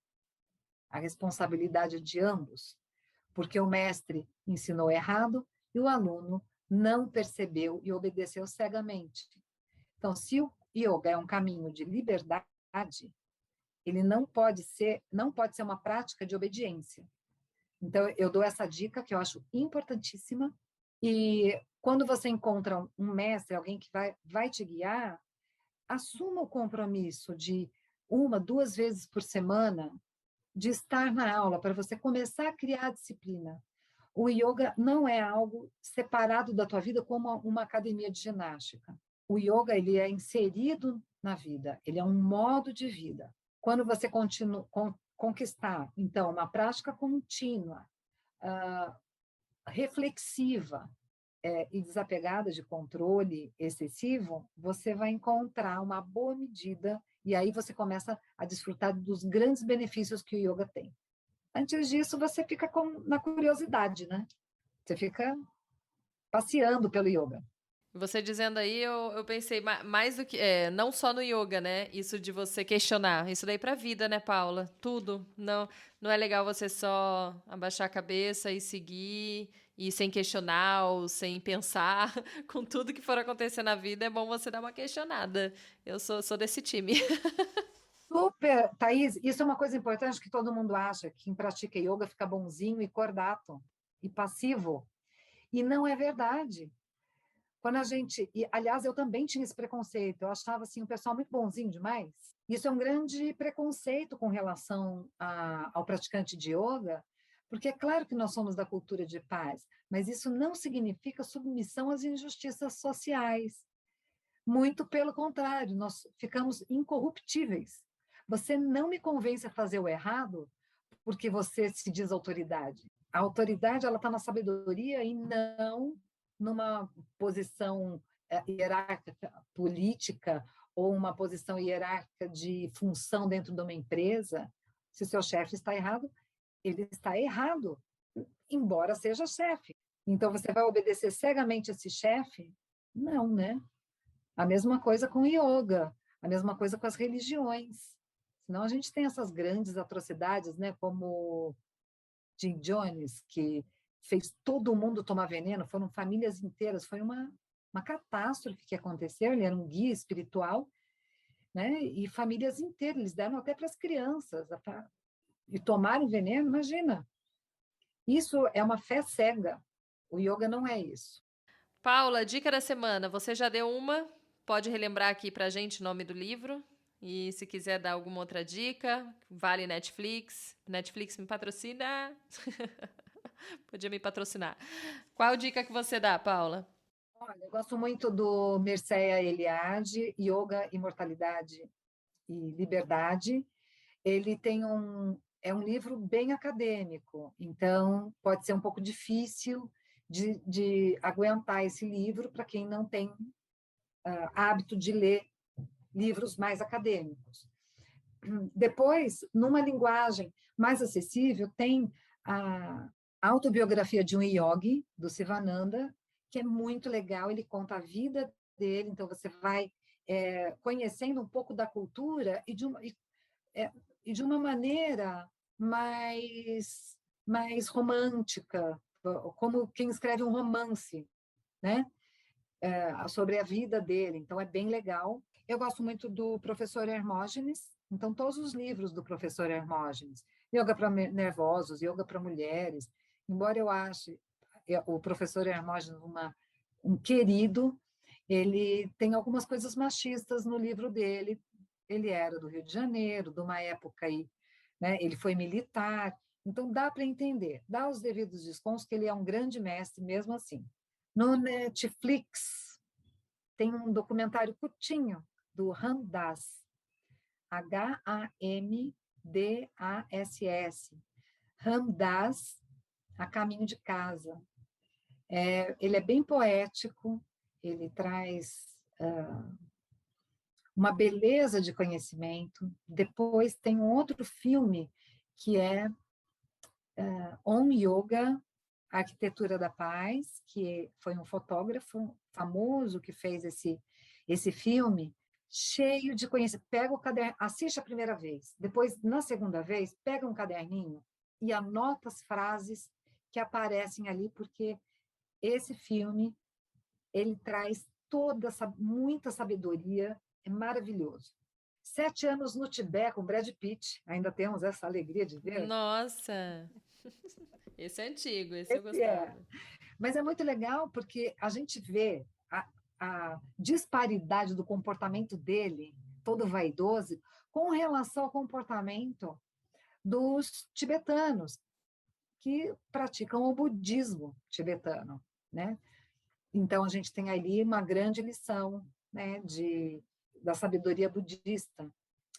[SPEAKER 3] A responsabilidade é de ambos. Porque o mestre ensinou errado e o aluno não percebeu e obedeceu cegamente. Então, se o yoga é um caminho de liberdade, ele não pode ser uma prática de obediência. Então, eu dou essa dica que eu acho importantíssima. E quando você encontra um mestre, alguém que vai te guiar, assuma o compromisso de 1, 2 vezes por semana de estar na aula, para você começar a criar a disciplina. O yoga não é algo separado da tua vida como uma academia de ginástica. O yoga, ele é inserido na vida, ele é um modo de vida. Quando você conquistar, então, uma prática contínua, reflexiva e desapegada de controle excessivo, você vai encontrar uma boa medida e aí você começa a desfrutar dos grandes benefícios que o yoga tem. Antes disso, você fica na curiosidade, né? Você fica passeando pelo yoga.
[SPEAKER 4] Você dizendo aí, eu pensei mais do que... não só no yoga, né? Isso de você questionar. Isso daí pra vida, né, Paula? Tudo. Não é legal você só abaixar a cabeça e seguir, e sem questionar ou sem pensar. Com tudo que for acontecer na vida, é bom você dar uma questionada. Eu sou desse time.
[SPEAKER 3] Super, Thaís, isso é uma coisa importante que todo mundo acha, que quem pratica yoga fica bonzinho e cordato, e passivo. E não é verdade. Aliás, eu também tinha esse preconceito, eu achava assim, o pessoal muito bonzinho demais. Isso é um grande preconceito com relação ao praticante de yoga, porque é claro que nós somos da cultura de paz, mas isso não significa submissão às injustiças sociais. Muito pelo contrário, nós ficamos incorruptíveis. Você não me convence a fazer o errado porque você se diz autoridade. A autoridade, ela está na sabedoria e não numa posição hierárquica política ou uma posição hierárquica de função dentro de uma empresa. Se o seu chefe está errado, ele está errado, embora seja chefe. Então, você vai obedecer cegamente esse chefe? Não, né? A mesma coisa com o yoga, a mesma coisa com as religiões. Senão a gente tem essas grandes atrocidades, né? Como Jim Jones, que fez todo mundo tomar veneno, foram famílias inteiras, foi uma catástrofe que aconteceu, ele era um guia espiritual, né? E famílias inteiras, eles deram até para as crianças, e tomaram veneno, imagina. Isso é uma fé cega, o yoga não é isso.
[SPEAKER 4] Paula, dica da semana. Você já deu uma? Pode relembrar aqui pra gente o nome do livro. E se quiser dar alguma outra dica, vale Netflix. Netflix me patrocina. Podia me patrocinar. Qual dica que você dá, Paula?
[SPEAKER 3] Olha, eu gosto muito do Mircea Eliade, Yoga, Imortalidade e Liberdade. Ele é um livro bem acadêmico, então pode ser um pouco difícil de aguentar esse livro para quem não tem hábito de ler livros mais acadêmicos. Depois, numa linguagem mais acessível, tem a autobiografia de um yogi, do Sivananda, que é muito legal, ele conta a vida dele, então você vai conhecendo um pouco da cultura e de uma maneira mais romântica, como quem escreve um romance, né? Sobre a vida dele, então é bem legal. Eu gosto muito do professor Hermógenes, então todos os livros do professor Hermógenes, yoga para nervosos, yoga para mulheres, embora eu ache o professor Hermógenes um querido, ele tem algumas coisas machistas no livro dele. Ele era do Rio de Janeiro, de uma época aí, né? Ele foi militar, então dá para entender, dá os devidos descontos que ele é um grande mestre mesmo assim. No Netflix tem um documentário curtinho do Ram Dass, Hamdass, Ram Dass, A Caminho de Casa. Ele é bem poético, ele traz uma beleza de conhecimento. Depois tem um outro filme que é Om Yoga, Arquitetura da Paz, que foi um fotógrafo famoso que fez esse filme, cheio de conhecimento. Pega o caderno, assiste a primeira vez, depois, na segunda vez, pega um caderninho e anota as frases que aparecem ali, porque esse filme, ele traz muita sabedoria, é maravilhoso. 7 anos no Tibete com Brad Pitt, ainda temos essa alegria de ver.
[SPEAKER 4] Nossa! Esse é antigo, esse eu
[SPEAKER 3] Esse
[SPEAKER 4] gostava.
[SPEAKER 3] Mas é muito legal porque a gente vê a disparidade do comportamento dele, todo vaidoso, com relação ao comportamento dos tibetanos, que praticam o budismo tibetano, né? Então, a gente tem ali uma grande lição, né, da sabedoria budista,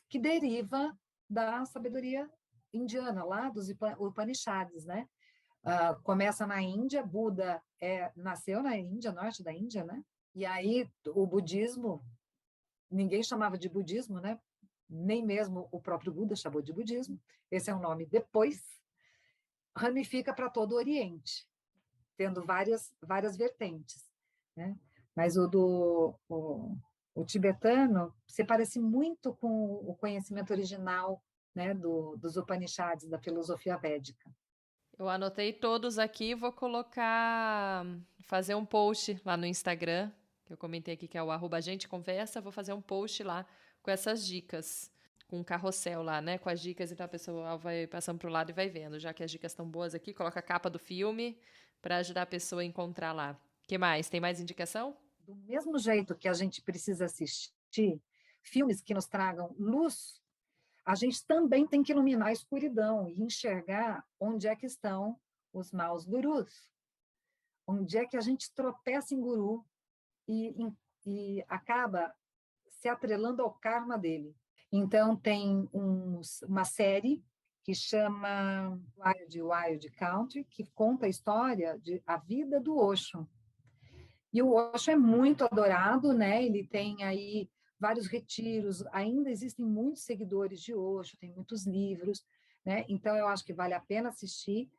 [SPEAKER 3] que deriva da sabedoria indiana, lá dos Upanishads, né? Começa na Índia, Buda nasceu na Índia, norte da Índia, né? E aí o budismo, ninguém chamava de budismo, né? Nem mesmo o próprio Buda chamou de budismo. Esse é um nome depois, ramifica para todo o Oriente, tendo várias vertentes, né? Mas o tibetano se parece muito com o conhecimento original, né, dos Upanishads, da filosofia védica.
[SPEAKER 4] Eu anotei todos aqui, vou fazer um post lá no Instagram, que eu comentei aqui que é o @agenteconversa, vou fazer um post lá com essas dicas, com um carrossel lá, né, com as dicas, então a pessoa vai passando pro lado e vai vendo, já que as dicas estão boas aqui, coloca a capa do filme para ajudar a pessoa a encontrar lá. O que mais? Tem mais indicação?
[SPEAKER 3] Do mesmo jeito que a gente precisa assistir filmes que nos tragam luz, a gente também tem que iluminar a escuridão e enxergar onde é que estão os maus gurus. Onde é que a gente tropeça em guru e acaba se atrelando ao karma dele. Então, tem uma série que chama Wild Country, que conta a história a vida do Osho. E o Osho é muito adorado, né? Ele tem aí vários retiros, ainda existem muitos seguidores de Osho, tem muitos livros, né? Então, eu acho que vale a pena assistir.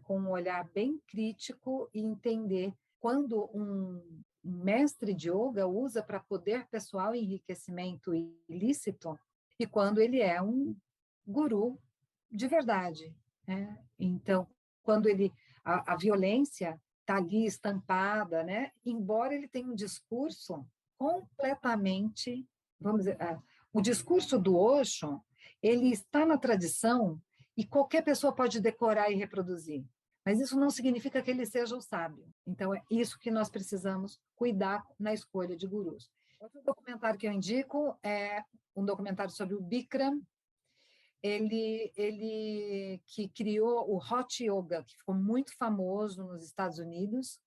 [SPEAKER 3] com um olhar bem crítico e entender quando um mestre de yoga usa para poder pessoal e enriquecimento ilícito e quando ele é um guru de verdade, né? Então, quando a violência está ali estampada, né? Embora ele tenha um discurso completamente, vamos dizer, o discurso do Osho, ele está na tradição e qualquer pessoa pode decorar e reproduzir. Mas isso não significa que ele seja o sábio. Então, é isso que nós precisamos cuidar na escolha de gurus. Outro documentário que eu indico é um documentário sobre o Bikram, ele que criou o Hot Yoga, que ficou muito famoso nos Estados Unidos,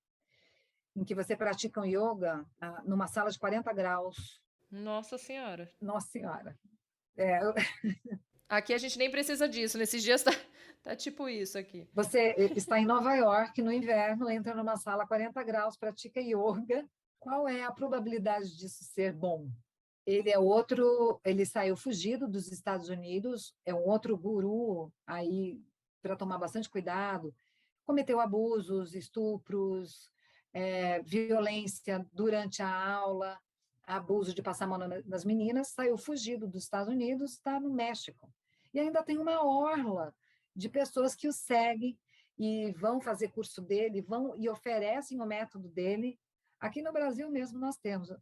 [SPEAKER 3] em que você pratica um yoga numa sala de 40 graus.
[SPEAKER 4] Nossa Senhora.
[SPEAKER 3] Nossa Senhora.
[SPEAKER 4] Aqui a gente nem precisa disso, nesses dias tá tipo isso aqui.
[SPEAKER 3] Você está em Nova York, no inverno, entra numa sala 40 graus, pratica yoga. Qual é a probabilidade disso ser bom? Ele saiu fugido dos Estados Unidos, é um outro guru aí para tomar bastante cuidado, cometeu abusos, estupros, violência durante a aula, abuso de passar a mão nas meninas, saiu fugido dos Estados Unidos, está no México. E ainda tem uma orla de pessoas que o seguem e vão fazer curso dele, vão e oferecem o método dele. Aqui no Brasil mesmo nós temos,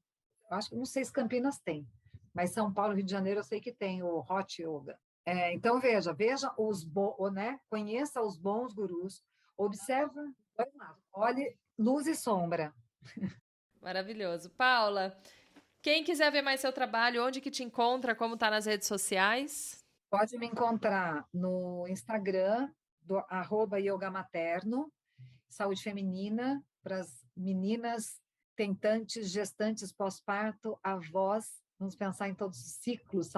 [SPEAKER 3] acho que não sei se Campinas tem, mas São Paulo, Rio de Janeiro, eu sei que tem o Hot Yoga. Então, veja né? Conheça os bons gurus, observa, olhe luz e sombra.
[SPEAKER 4] Maravilhoso. Paula, quem quiser ver mais seu trabalho, onde que te encontra, como está nas redes sociais?
[SPEAKER 3] Pode me encontrar no Instagram, do @yogamaterno, saúde feminina, para as meninas tentantes, gestantes, pós-parto, avós. Vamos pensar em todos os ciclos,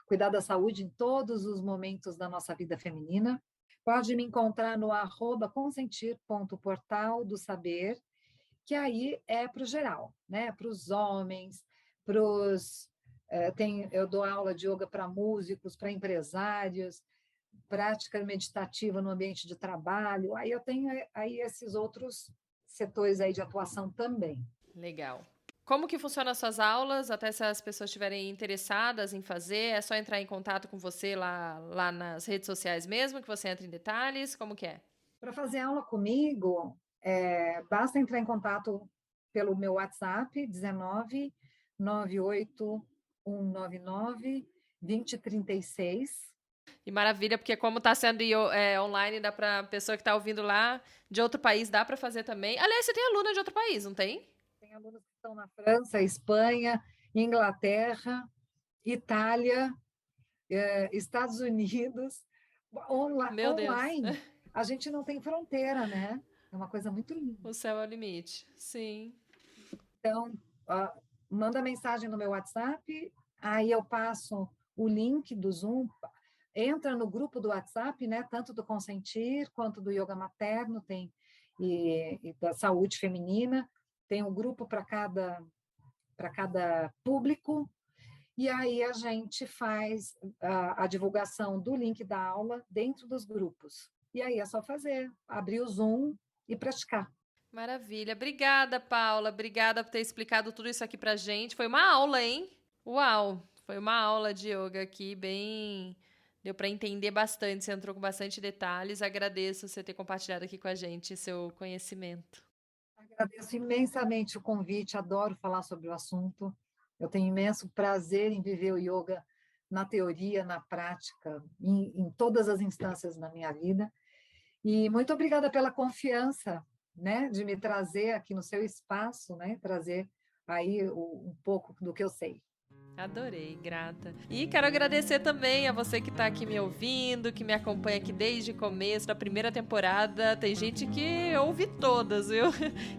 [SPEAKER 3] cuidar da saúde em todos os momentos da nossa vida feminina. Pode me encontrar no @consentir.portal do saber, que aí é para o geral, né? Para os homens, para os... eu dou aula de yoga para músicos, para empresários, prática meditativa no ambiente de trabalho. Aí eu tenho aí esses outros setores aí de atuação também.
[SPEAKER 4] Legal. Como que funcionam as suas aulas? Até se as pessoas estiverem interessadas em fazer, é só entrar em contato com você lá nas redes sociais mesmo, que você entra em detalhes? Como que é?
[SPEAKER 3] Para fazer aula comigo, basta entrar em contato pelo meu WhatsApp, 19 98 199 2036.
[SPEAKER 4] E maravilha, porque como está sendo online, dá para a pessoa que está ouvindo lá de outro país, dá para fazer também. Aliás, você tem aluna de outro país, não tem?
[SPEAKER 3] Tem alunos que estão na França, Espanha, Inglaterra, Itália, Estados Unidos.
[SPEAKER 4] Meu Deus.
[SPEAKER 3] Online, a gente não tem fronteira, né? É uma coisa muito linda.
[SPEAKER 4] O céu é o limite, sim.
[SPEAKER 3] Então, manda mensagem no meu WhatsApp, aí eu passo o link do Zoom, entra no grupo do WhatsApp, né, tanto do Consentir quanto do Yoga Materno, e da saúde feminina, tem um grupo para cada público, e aí a gente faz a divulgação do link da aula dentro dos grupos. E aí é só abrir o Zoom e praticar.
[SPEAKER 4] Maravilha. Obrigada, Paula. Obrigada por ter explicado tudo isso aqui pra gente. Foi uma aula, hein? Uau! Foi uma aula de yoga aqui, bem... Deu para entender bastante, você entrou com bastante detalhes. Agradeço você ter compartilhado aqui com a gente seu conhecimento.
[SPEAKER 3] Agradeço imensamente o convite, adoro falar sobre o assunto. Eu tenho imenso prazer em viver o yoga na teoria, na prática, em todas as instâncias da minha vida. E muito obrigada pela confiança, né, de me trazer aqui no seu espaço, né, trazer aí um pouco do que eu sei.
[SPEAKER 4] Adorei, grata. E quero agradecer também a você que está aqui me ouvindo, que me acompanha aqui desde o começo da primeira temporada. Tem gente que ouve todas, viu?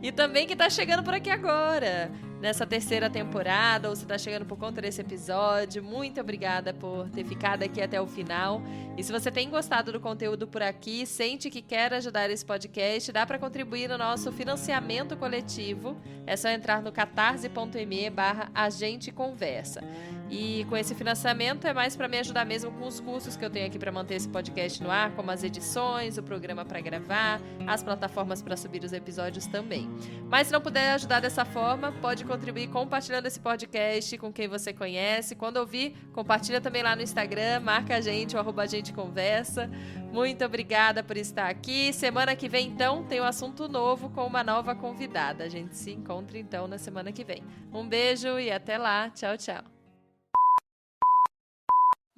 [SPEAKER 4] E também que está chegando por aqui agora. nessa terceira temporada, ou você está chegando por conta desse episódio, muito obrigada por ter ficado aqui até o final. E se você tem gostado do conteúdo por aqui, sente que quer ajudar esse podcast, dá para contribuir no nosso financiamento coletivo. É só entrar no catarse.me/agenteconversa. E com esse financiamento é mais para me ajudar mesmo com os custos que eu tenho aqui para manter esse podcast no ar, como as edições, o programa para gravar, as plataformas para subir os episódios também. Mas se não puder ajudar dessa forma, pode contribuir compartilhando esse podcast com quem você conhece. Quando ouvir, compartilha também lá no Instagram, marca a gente, @agenteconversa. Muito obrigada por estar aqui. Semana que vem, então, tem um assunto novo com uma nova convidada. A gente se encontra, então, na semana que vem. Um beijo e até lá. Tchau, tchau.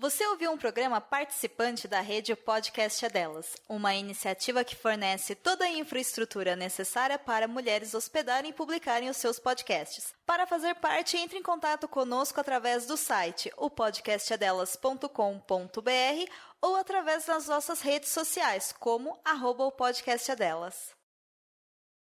[SPEAKER 5] Você ouviu um programa participante da rede Podcast é Delas, uma iniciativa que fornece toda a infraestrutura necessária para mulheres hospedarem e publicarem os seus podcasts. Para fazer parte, entre em contato conosco através do site opodcastadelas.com.br ou através das nossas redes sociais, como @opodcastadelas.